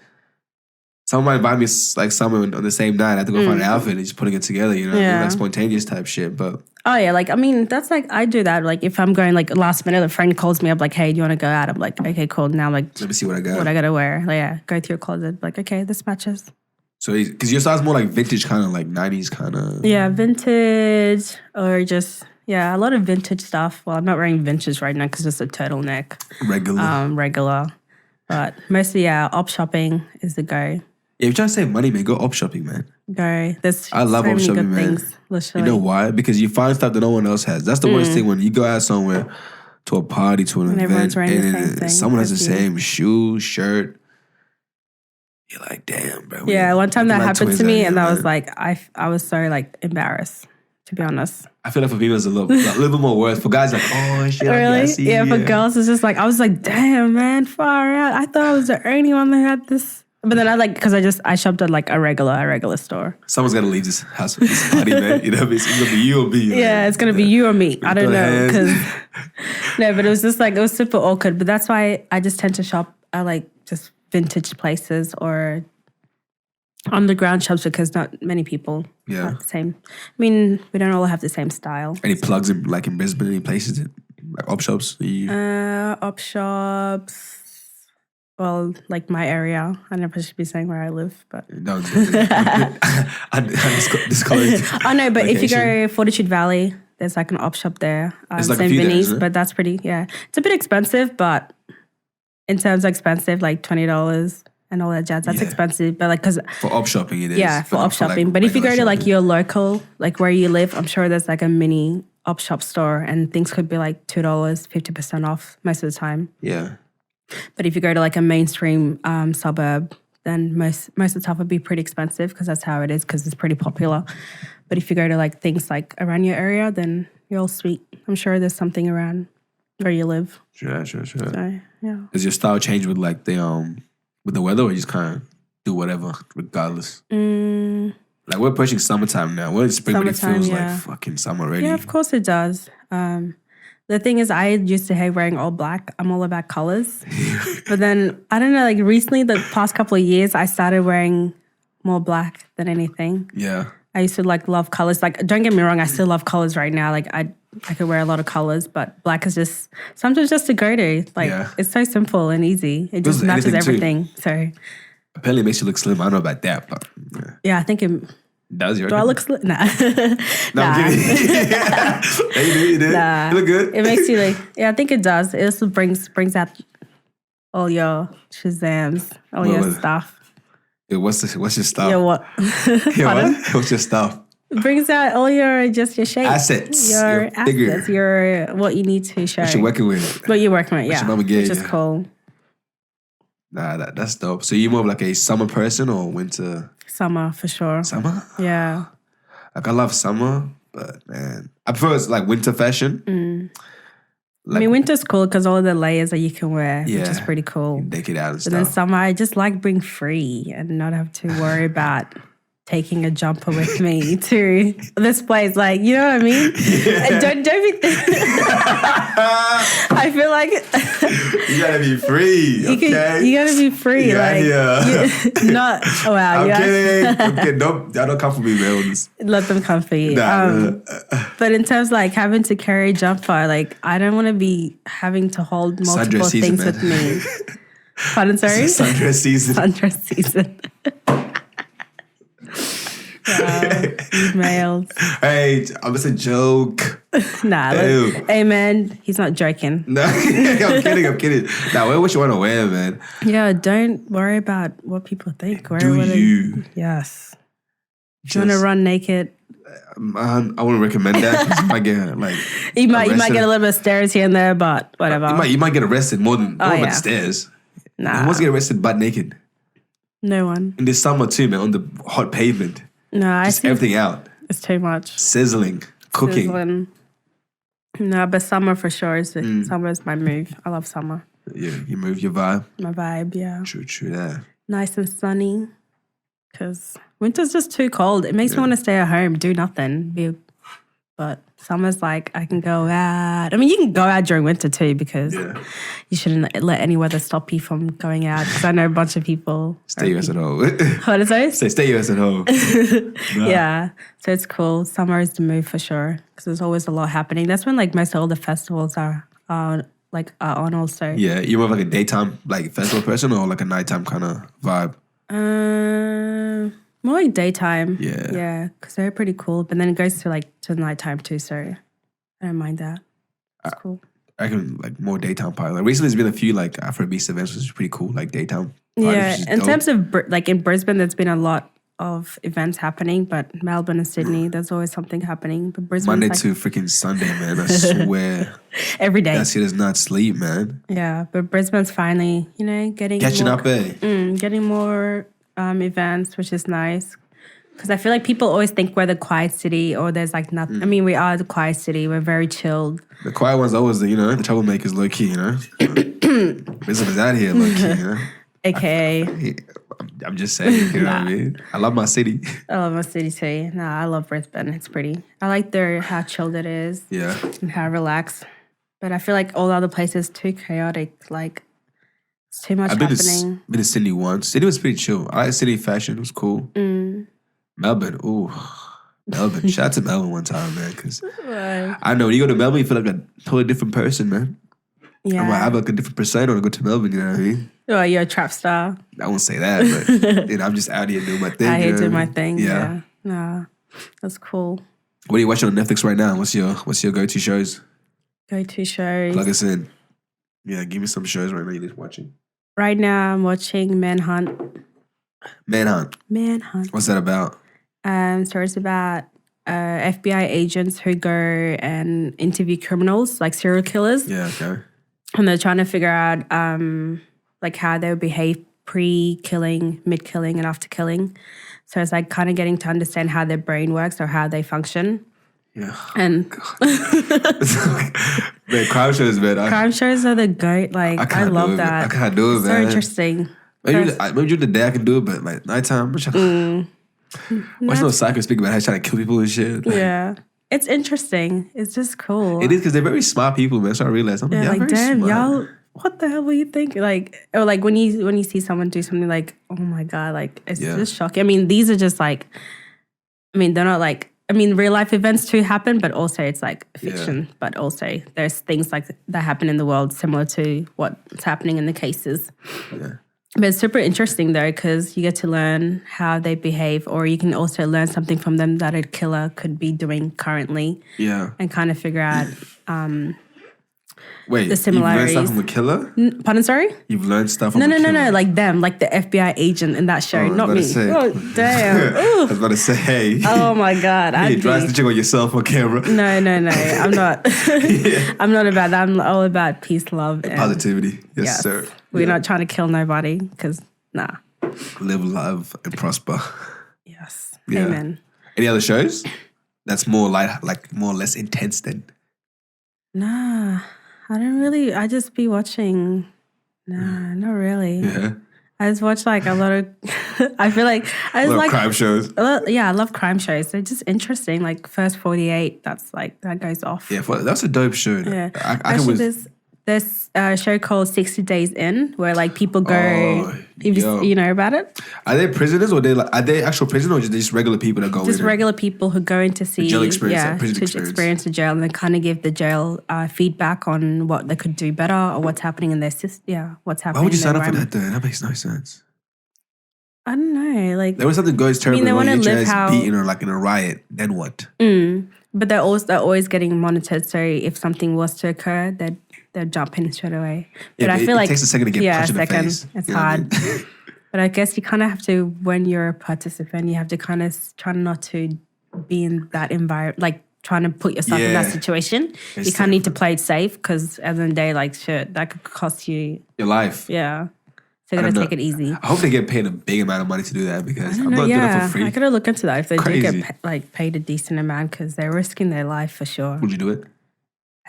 Someone might buy me like something on the same night. I have to go find an outfit and just putting it together, you know, like spontaneous type shit. But like, I mean, that's like, I do that. Like, if I'm going like last minute, a friend calls me up like, hey, do you want to go out? I'm like, okay, cool. Now, like, let me see what I got. What I got to wear. Like, go through your closet. Like, okay, this matches. So, because your style's more like vintage, kind of like 90s kind of. Yeah, vintage or just, a lot of vintage stuff. Well, I'm not wearing vintage right now because it's a turtleneck. Regular. But mostly, op shopping is the go. Yeah, if you're trying to save money, man, go op shopping, man. Go. I love so op many shopping, good man. Things, literally. You know why? Because you find stuff that no one else has. That's the worst thing when you go out somewhere to a party, to an event, and someone has the same shoe, shirt. You're like, damn, bro. Yeah, one time that happened to me, and I was like, I was so like embarrassed, to be honest. I feel like for people it's a little bit more worth. For guys, like, oh shit, really? Yeah, for girls it's just like, I was like, damn, man, far out. I thought I was the only one that had this. But then because I shopped at like a regular store. Someone's gonna leave this house with this party, man. You know what I mean? It's gonna be you or me. Yeah, it's gonna be you or me. I don't know. No, but it was just like, it was super awkward. But that's why I just tend to shop at like just vintage places or underground shops because not many people have the same. I mean, we don't all have the same style. Any plugs in Brisbane, any places, like op shops? Op shops. Well, like my area. I never should be saying where I live, but no, I discouraged. Oh no, but if you go Fortitude Valley, there's like an op shop there. It's like St. Vinny's, but that's pretty. Yeah, it's a bit expensive, but in terms of expensive, like $20 and all that jazz. That's expensive, but like because for op shopping it is. Yeah, for op shopping. But if you go to like your local, like where you live, I'm sure there's like a mini op shop store, and things could be like $2, 50% off most of the time. Yeah. But if you go to like a mainstream suburb, then most of the stuff would be pretty expensive because that's how it is because it's pretty popular. But if you go to like things like around your area, then you're all sweet. I'm sure there's something around where you live. Sure. So, yeah. Does your style change with like with the weather, or you just kind of do whatever regardless? Like we're pushing summertime now. We're in spring, but it feels like fucking summer already. Yeah, of course it does. The thing is, I used to hate wearing all black. I'm all about colors. But then, I don't know, like recently, the past couple of years, I started wearing more black than anything. Yeah. I used to like love colors. Like, don't get me wrong, I still love colors right now. Like, I could wear a lot of colors, but black is just sometimes just a go-to. Like, it's so simple and easy. It just matches everything. So apparently it makes you look slim. I don't know about that, but yeah, I think it does. Do I look slim? Nah. No, I'm kidding. Yeah, you do. Nah. You look good. It makes you like, I think it does. It also brings out all your Shazams, all your stuff. Yeah, what's your stuff? Your what? What's your stuff? It brings out all your shape. Assets. Your assets. Your what you need to show. What you're working with. What you're working with, yeah. Which is cool. Nah, that's dope. So you more of like a summer person or winter? Summer, for sure. Summer? Yeah. Like I love summer, but man, I prefer it's like winter fashion. Like, I mean, winter's cool because all of the layers that you can wear, which is pretty cool. Deck it out and stuff. But then summer, I just like being free and not have to worry about taking a jumper with me to this place. Like, you know what I mean? Yeah. Don't be I feel like you gotta be free. Okay? You gotta be free. Not wow. I'm kidding. Don't come for me, man. Let them come for you. But in terms of like having to carry a jumper, like I don't want to be having to hold multiple things with me. Pardon, sorry? Sundress season. Sundress season. Emails. Hey, I'm just a joke. Nah, hey man, he's not joking. No, I'm kidding. Nah, wear what you want to wear, man. Yeah, don't worry about what people think. Yes. Do you want to run naked? I wouldn't recommend that. You might get like you might get a little bit of stares here and there, but whatever. You might get arrested more than the stairs. Nah. Who wants to get arrested butt naked? No one. In the summer too, man, on the hot pavement. No, I see everything out. It's too much. Sizzling, cooking. No, but summer for sure. Summer is my move. I love summer. Yeah, you move your vibe. My vibe, yeah. True that. Nice and sunny. Because winter's just too cold. It makes me want to stay at home, do nothing, be But summer's like, I can go out. I mean, you can go out during winter too because you shouldn't let any weather stop you from going out. Because I know a bunch of people. Stay US at home. What is it? Stay US at home. Yeah. So it's cool. Summer is the move for sure because there's always a lot happening. That's when like most of all the festivals are on also. Yeah, you're more of like a daytime like festival person or like a nighttime kind of vibe? More like daytime. Yeah. Yeah, because they're pretty cool. But then it goes to nighttime too, so I don't mind that. It's cool. I reckon like more daytime party. Like recently, there's been a few like Afrobeats events, which is pretty cool. Like daytime. Yeah, in terms of like in Brisbane, there's been a lot of events happening, but Melbourne and Sydney, there's always something happening. But Brisbane, Monday to freaking Sunday, man. I swear. Every day. That shit does not sleep, man. Yeah, but Brisbane's finally, getting catching more, up, getting more events, which is nice. Because I feel like people always think we're the quiet city or there's like nothing. I mean, we are the quiet city. We're very chilled. The quiet one's always the troublemakers low key, Brisbane is out here low key, AKA. I'm just saying, you know what I mean? I love my city. I love my city too. No, I love Brisbane. It's pretty. I like how chilled it is. Yeah. And how relaxed. But I feel like all the other places too chaotic. Like, it's too much happening. I've been to Sydney once. Sydney was pretty chill. I like Sydney fashion. It was cool. Melbourne, ooh. Melbourne. Shout out to Melbourne one time, man. Because I know when you go to Melbourne, you feel like a totally different person, man. Yeah. I have like a different persona when I go to Melbourne, you know what I mean? Oh, you're a trap star. I won't say that, but I'm just out here doing my thing. I hate doing my thing. Yeah. No, that's cool. What are you watching on Netflix right now? What's your go-to shows? Go-to shows. Plug us in. Yeah, give me some shows right now you're just watching. Right now, I'm watching Manhunt. Manhunt. What's that about? So it's about FBI agents who go and interview criminals, like serial killers. Yeah, okay. And they're trying to figure out like how they would behave pre-killing, mid-killing, and after killing. So it's like kind of getting to understand how their brain works or how they function. Yeah. And man, crime shows, man. Crime shows are the GOAT. Like I love that. I can't do it, man. So interesting. Maybe during the day I can do it, but like nighttime, watch no psycho speak about how he's trying to kill people and shit. Yeah. It's interesting. It's just cool. It is because they're very smart people, man. So I realized I'm like, very damn, smart. y'all, what the hell were you thinking? Like, or like when you see someone do something like, oh my God, like it's just shocking. I mean, these are just like, they're not like, real life events too happen, but also it's like fiction. But also there's things like that happen in the world similar to what's happening in the cases. Yeah. But it's super interesting though because you get to learn how they behave, or you can also learn something from them that a killer could be doing currently. Yeah. And kind of figure out Wait, the similarities. You've learned stuff from a killer? Pardon, sorry? You've learned stuff from a killer? No, like them, like the FBI agent in that show, not me. Oh, damn. I was about to say, hey. Oh my God. You dry snitching on yourself on camera. No. I'm not. I'm not about that. I'm all about peace, love, and positivity. Yes, sir. We're not trying to kill nobody because, nah. Live, love, and prosper. Yes. Yeah. Amen. Any other shows that's more like more or less intense than? Nah, I don't really. I just be watching. Nah, not really. Yeah. I just watch like a lot of. I feel like I just like crime shows. Yeah, I love crime shows. They're just interesting. Like First 48. That's like that goes off. Yeah, that's a dope show. Yeah, actually, there's a show called 60 Days In where like people go. You know about it? Are they prisoners or are they actual prisoners or just regular people that go in? Just regular people who go in to see jail experience, to experience the jail, and then kind of give the jail feedback on what they could do better or what's happening in their system. Yeah, what's happening. Why would you sign up for that then? That makes no sense. I don't know. Like, there was something goes terribly they wrong. want to live beaten or like in a riot. Then what? But they're always getting monitored. So if something was to occur, they'll jump in straight away. But I feel like it takes a second to get punched in the face. It's hard. But I guess you kind of have to, when you're a participant, you have to kind of try not to be in that environment, like trying to put yourself in that situation. You kind of need to play it safe because at the end of the day, like shit, that could cost you your life. Yeah. So you gotta take it easy. I hope they get paid a big amount of money to do that because I'm not doing it for free. I gotta look into that if they do get paid a decent amount because they're risking their life for sure. Would you do it?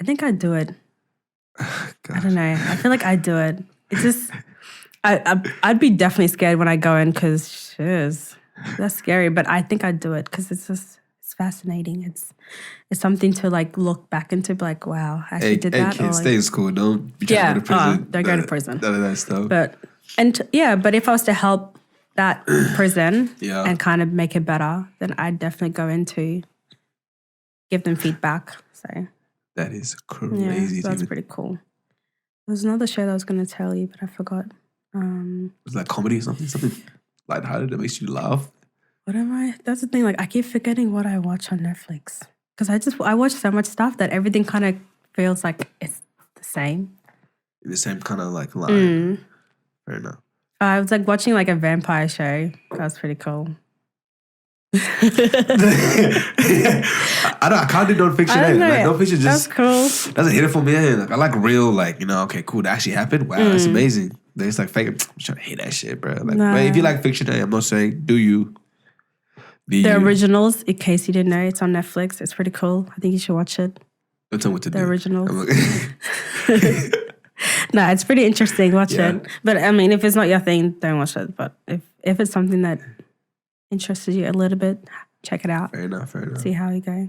I think I'd do it. I don't know. I feel like I'd do it. It's just, I'd be definitely scared when I go in because that's scary. But I think I'd do it because it's fascinating. It's something to like look back into, be like, wow, I actually did that. Kids, stay in school. Don't be trying to go to prison. Don't go to prison. None of that stuff. But if I was to help that prison and kind of make it better, then I'd definitely go into give them feedback. So that is crazy. Yeah, that's pretty cool. There was another show that I was going to tell you, but I forgot. Was it like comedy or something? Something lighthearted that makes you laugh? What am I? That's the thing. Like, I keep forgetting what I watch on Netflix because I watch so much stuff that everything kind of feels like it's the same. The same kind of like line. Fair enough. I was like watching like a vampire show. That was pretty cool. I can't do non-fiction. Like, non-fiction just that's cool. doesn't hit it for me. Like, I like real, like, okay, cool, that actually happened. Wow, that's amazing. Then it's like fake. I'm trying to hate that shit, bro. Like, but if you like fiction, I'm not saying do you. The originals, in case you didn't know, it's on Netflix. It's pretty cool. I think you should watch it. Don't tell me what to do. The originals. No, it's pretty interesting. Watch it. But I mean, if it's not your thing, don't watch it. But if it's something that interested you a little bit, check it out. Fair enough. See how you go.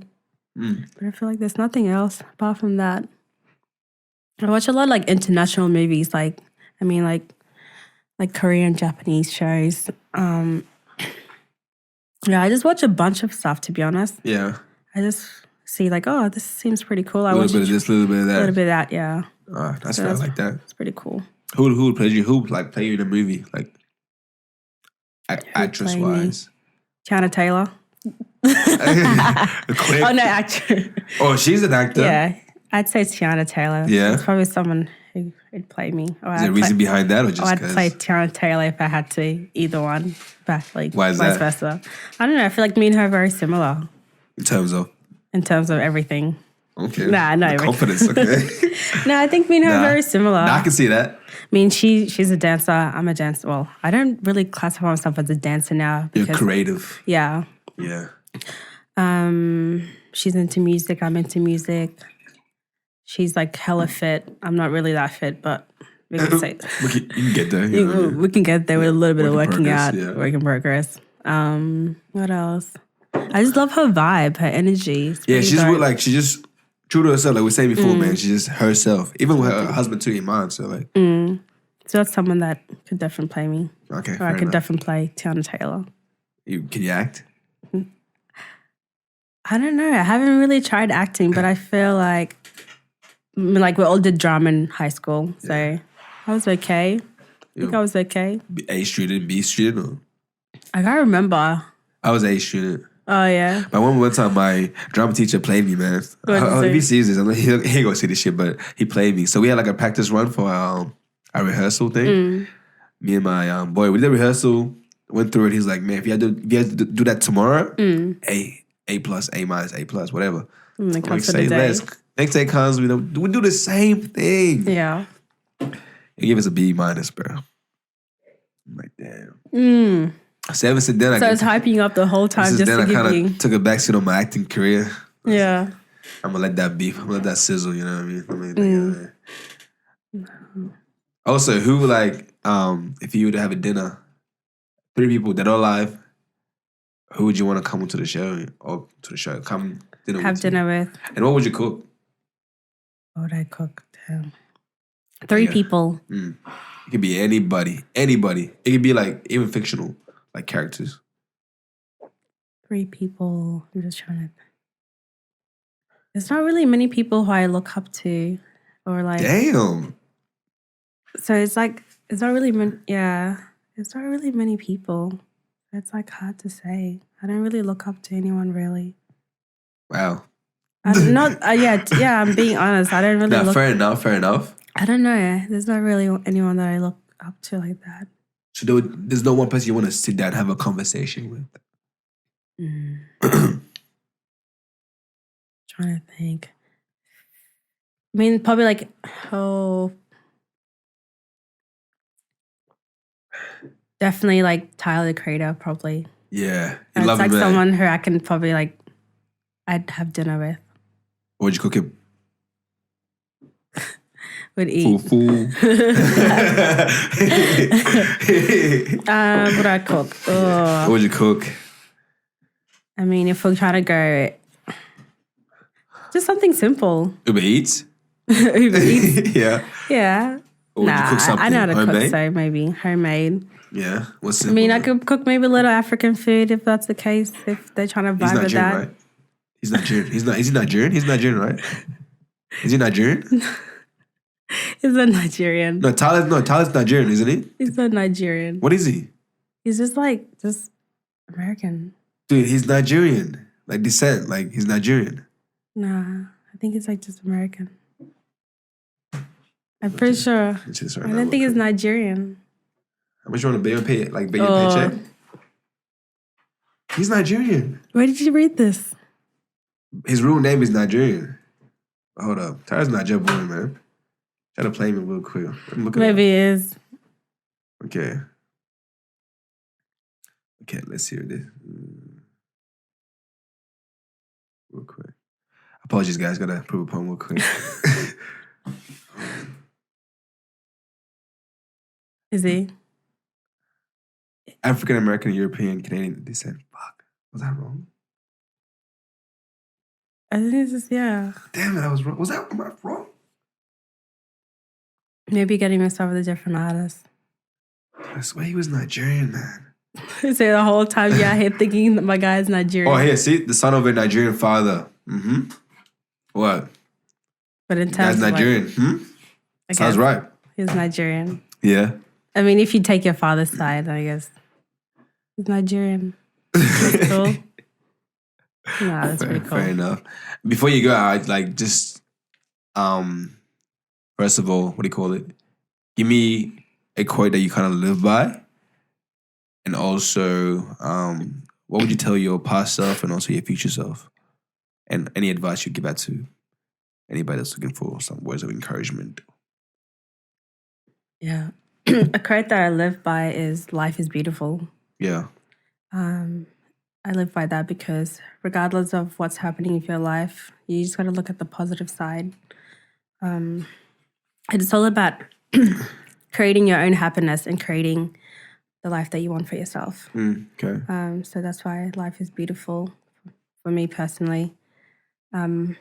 But I feel like there's nothing else apart from that. I watch a lot of like international movies, like Korean, Japanese shows. I just watch a bunch of stuff, to be honest. Yeah. I just see like, oh, this seems pretty cool. A little bit of this, a little bit of that. A little bit of that, yeah. That's fair. I like that. It's pretty cool. Who would play you? Who like play you in a movie? Like actress wise. Tiana Taylor. Oh no, actor. Oh, she's an actor. Yeah, I'd say Tiana Taylor. Yeah, it's probably someone who would play me. Is there a reason behind that, or just? I'd play Tiana Taylor if I had to. Either one, but like why is vice that? versa. I don't know. I feel like me and her are very similar in terms of everything. Okay. Nah, no. Confidence. Okay. No, I think me and her are very similar. I can see that. I mean, she's a dancer. I'm a dancer. Well, I don't really classify myself as a dancer now. You're creative. Yeah. Yeah. She's into music. I'm into music. She's like hella fit. I'm not really that fit, but we can say you can get there. We can get there with a little bit of working out, work in progress. What else? I just love her vibe, her energy. She's she's just true to herself. Like we were saying before, man. She's just herself. Even with her husband too in mind. So like, so that's someone that could definitely play me. Okay, or I could definitely play Tiana Taylor. Can you act? I don't know. I haven't really tried acting, but I feel like we all did drama in high school, so I was okay. I think I was okay. A student, B student, or? I can't remember. I was A student. Oh yeah. But one time, my drama teacher played me, man. If he sees this, I'm like, he ain't gonna see this shit, but he played me. So we had like a practice run for our rehearsal thing. Me and my boy, we did a rehearsal, went through it. He's like, man, if you had to do that tomorrow, A plus, A minus, A plus, whatever. Like say less. Next day comes, we do the same thing. Yeah. He gave us a B minus, bro. I'm like, damn. So ever since then, it's hyping you up the whole time just to give you. I kind of took a backseat on my acting career. Yeah. I'm gonna let that be. I'm gonna let that sizzle. You know what I mean? Also, who if you were to have a dinner, 3 people dead or alive, who would you want to come to the show Come dinner with? And what would you cook? What would I cook? Damn. 3 people. It could be anybody. It could be like even fictional, like characters. 3 people. I'm just trying to. There's not really many people who I look up to, or like. Damn. So it's like it's not really it's not really many people. It's like hard to say. I don't really look up to anyone really. Wow. I'm not. I'm being honest. I don't really. Fair enough. I don't know. There's not really anyone that I look up to like that. So there's no one person you want to sit down and have a conversation with? Trying to think. I mean, probably like, definitely like Tyler, the Creator, probably. Yeah. It's like someone who I can probably I'd have dinner with. What would you cook him? Would eat. Fool. What would I cook? What would you cook? I mean, if we're trying to go, just something simple. Uber Eats? Uber Eats. Yeah. Yeah. Or would you cook something I know how to homemade? cook, so maybe homemade. Yeah. What's I simple? mean, I could cook maybe a little African food if that's the case, if they're trying to He's vibe with Nigerian, that. right? He's Nigerian. Is he Nigerian? He's Nigerian, right? Is he Nigerian? He's a Nigerian. Tyler's Nigerian, isn't he? He's a Nigerian. What is he? He's just American. Dude, he's Nigerian. Like descent, like he's Nigerian. Nah, I think it's like just American. I'm pretty sure. I don't think it's Nigerian. How much you want to pay your paycheck? He's Nigerian. Where did you read this? His real name is Nigerian. Hold up. Tyler's Nigerian boy, man. Try to play him real quick. Maybe it is. Okay, let's hear this. Real quick. Apologies, guys. Gotta prove a poem real quick. Is he? African American, European, Canadian descent. Fuck. Was that wrong? I think it's just, yeah. Damn it, I was wrong. Am I wrong? Maybe getting mixed up with a different artist. I swear he was Nigerian, man. So the whole time you're here thinking that my guy's Nigerian. Oh, here, see? The son of a Nigerian father. Mm-hmm. What? But in terms That's Nigerian. of Sounds right. He's Nigerian. Yeah. I mean, if you take your father's side, I guess. He's Nigerian. That's cool. Nah, that's pretty cool. Fair enough. Before you go out, like just first of all, what do you call it? Give me a quote that you kind of live by. And also, what would you tell your past self and also your future self? And any advice you give out to anybody that's looking for some words of encouragement. Yeah. A quote that I live by is life is beautiful. Yeah. I live by that because regardless of what's happening in your life, you just got to look at the positive side. It's all about creating your own happiness and creating the life that you want for yourself. Okay. So that's why life is beautiful for me personally. And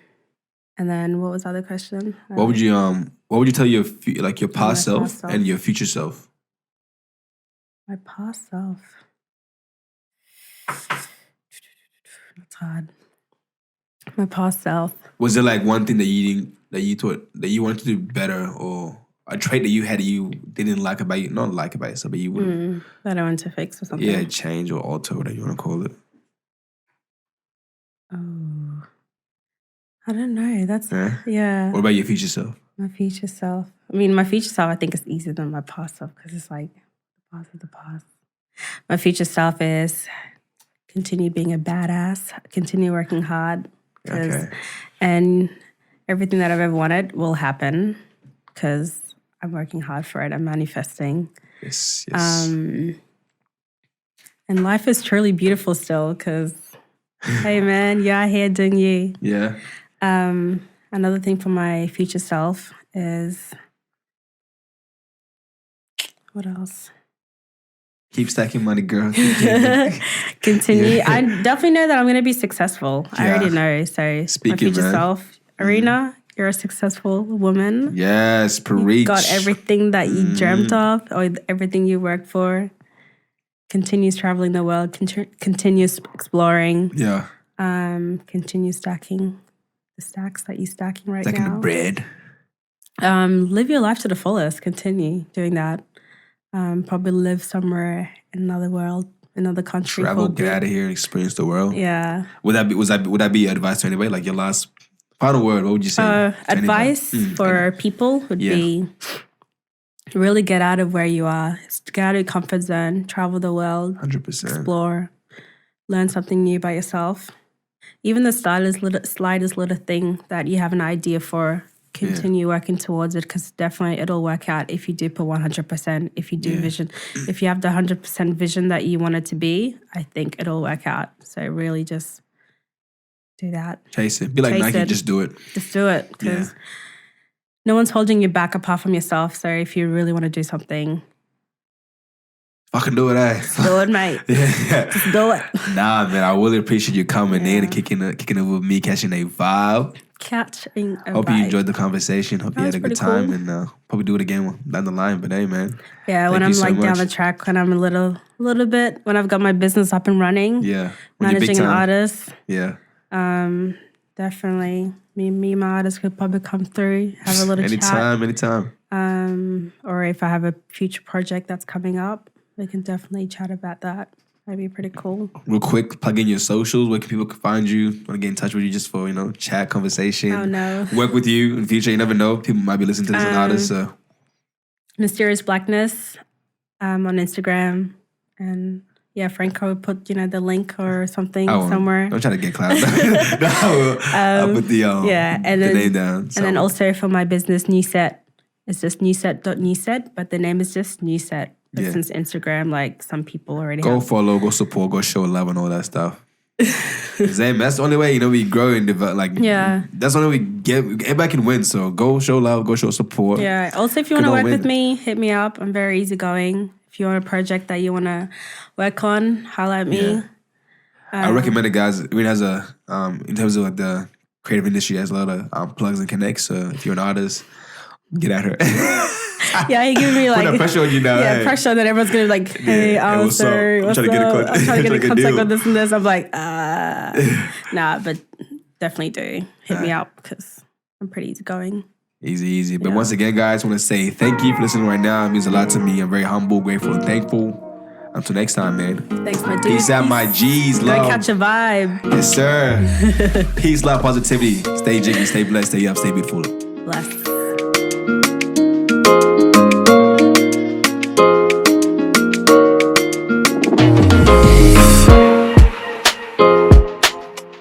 then what was the other question? What would you tell your past self and your future self? My past self. That's hard. My past self. Was there like one thing that you thought that you wanted to do better, or a trait that you had that you didn't like about you, not like about yourself, but you wouldn't that I want to fix or something? Yeah, change or alter, whatever you want to call it. Oh, I don't know. That's yeah. What about your future self? My future self. I mean, my future self, I think, is easier than my past self because it's like the past is the past. My future self is continue being a badass, continue working hard, and everything that I've ever wanted will happen because I'm working hard for it. I'm manifesting. Yes. And life is truly beautiful still because, hey man, you're out here doing you. Yeah. Another thing for my future self is, what else? Keep stacking money, girl. Continue. Yeah. I definitely know that I'm going to be successful. Yeah. I already know. So my future self, Erina, you're a successful woman. Yes, preach. You got everything that you dreamt of or everything you worked for. Continues traveling the world. Continues exploring. Yeah. Continue stacking the stacks that you're stacking right stacking now. Stacking the bread. Live your life to the fullest. Continue doing that. Probably live somewhere in another world, another country. Travel, get out of here, experience the world. Yeah. Would that be advice to anybody? Like your last final word? What would you say? Advice for people would be really get out of where you are. Get out of your comfort zone. Travel the world. 100%. Explore. Learn something new by yourself. Even the slightest little thing that you have an idea for. Continue working towards it because definitely it'll work out if you do put 100%, if you do vision. If you have the 100% vision that you want it to be, I think it'll work out. So really just do that. Chase it. Be like Nike, just do it. Just do it because no one's holding you back apart from yourself. So if you really want to do something, Fucking do it, Do it, mate. Yeah. Just do it. Nah, man, I really appreciate you coming in and kicking it with me, catching a vibe. Catching a Hope vibe. you enjoyed the conversation. Hope you had a good was time, pretty and probably do it again down the line. But hey, man, Yeah, when thank I'm you so like down the much. track, when I'm a little bit, when I've got my business up and running, Yeah, when you're big managing an time. artist, Yeah, definitely me and my artist could probably come through, have a little chat. anytime. Or if I have a future project that's coming up, we can definitely chat about that. That'd be pretty cool. Real quick, plug in your socials. Where can people find you? Want to get in touch with you just for chat, conversation. Oh no, Work with you in the future. You never know. People might be listening to this as an artist. So Mysterious Blackness on Instagram, and yeah, Franco put the link or something somewhere. I'm trying to get clout. I'll put the and the then, name down. And then also for my business, New Set. It's just newset.newset, but the name is just Newset. But since Instagram, like some people already go have. follow, go support, go show love and all that stuff. That's the only way we grow and develop. That's the only way we get back and win. So go show love, go show support. Yeah. Also, if you want to work with me, hit me up. I'm very easygoing. If you want a project that you want to work on, holla at me. Yeah. I recommend it, guys. Erina has in terms of the creative industry, has a lot of plugs and connects. So if you're an artist, get at her. Yeah, he gave me put pressure on you now. Yeah, pressure that everyone's gonna be like, hey, sorry, I'm trying to get I'm trying to get in contact with this and this. I'm like, nah, but definitely do hit me up because I'm pretty easygoing. Easy. But once again, guys, I want to say thank you for listening right now. It means a lot to me. I'm very humble, grateful, and thankful. Until next time, man. Thanks, my dude. Peace out, my G's. Love. Go catch a vibe. Yes, sir. Peace, love, positivity. Stay jiggy, stay blessed, stay up, stay beautiful. Blessed.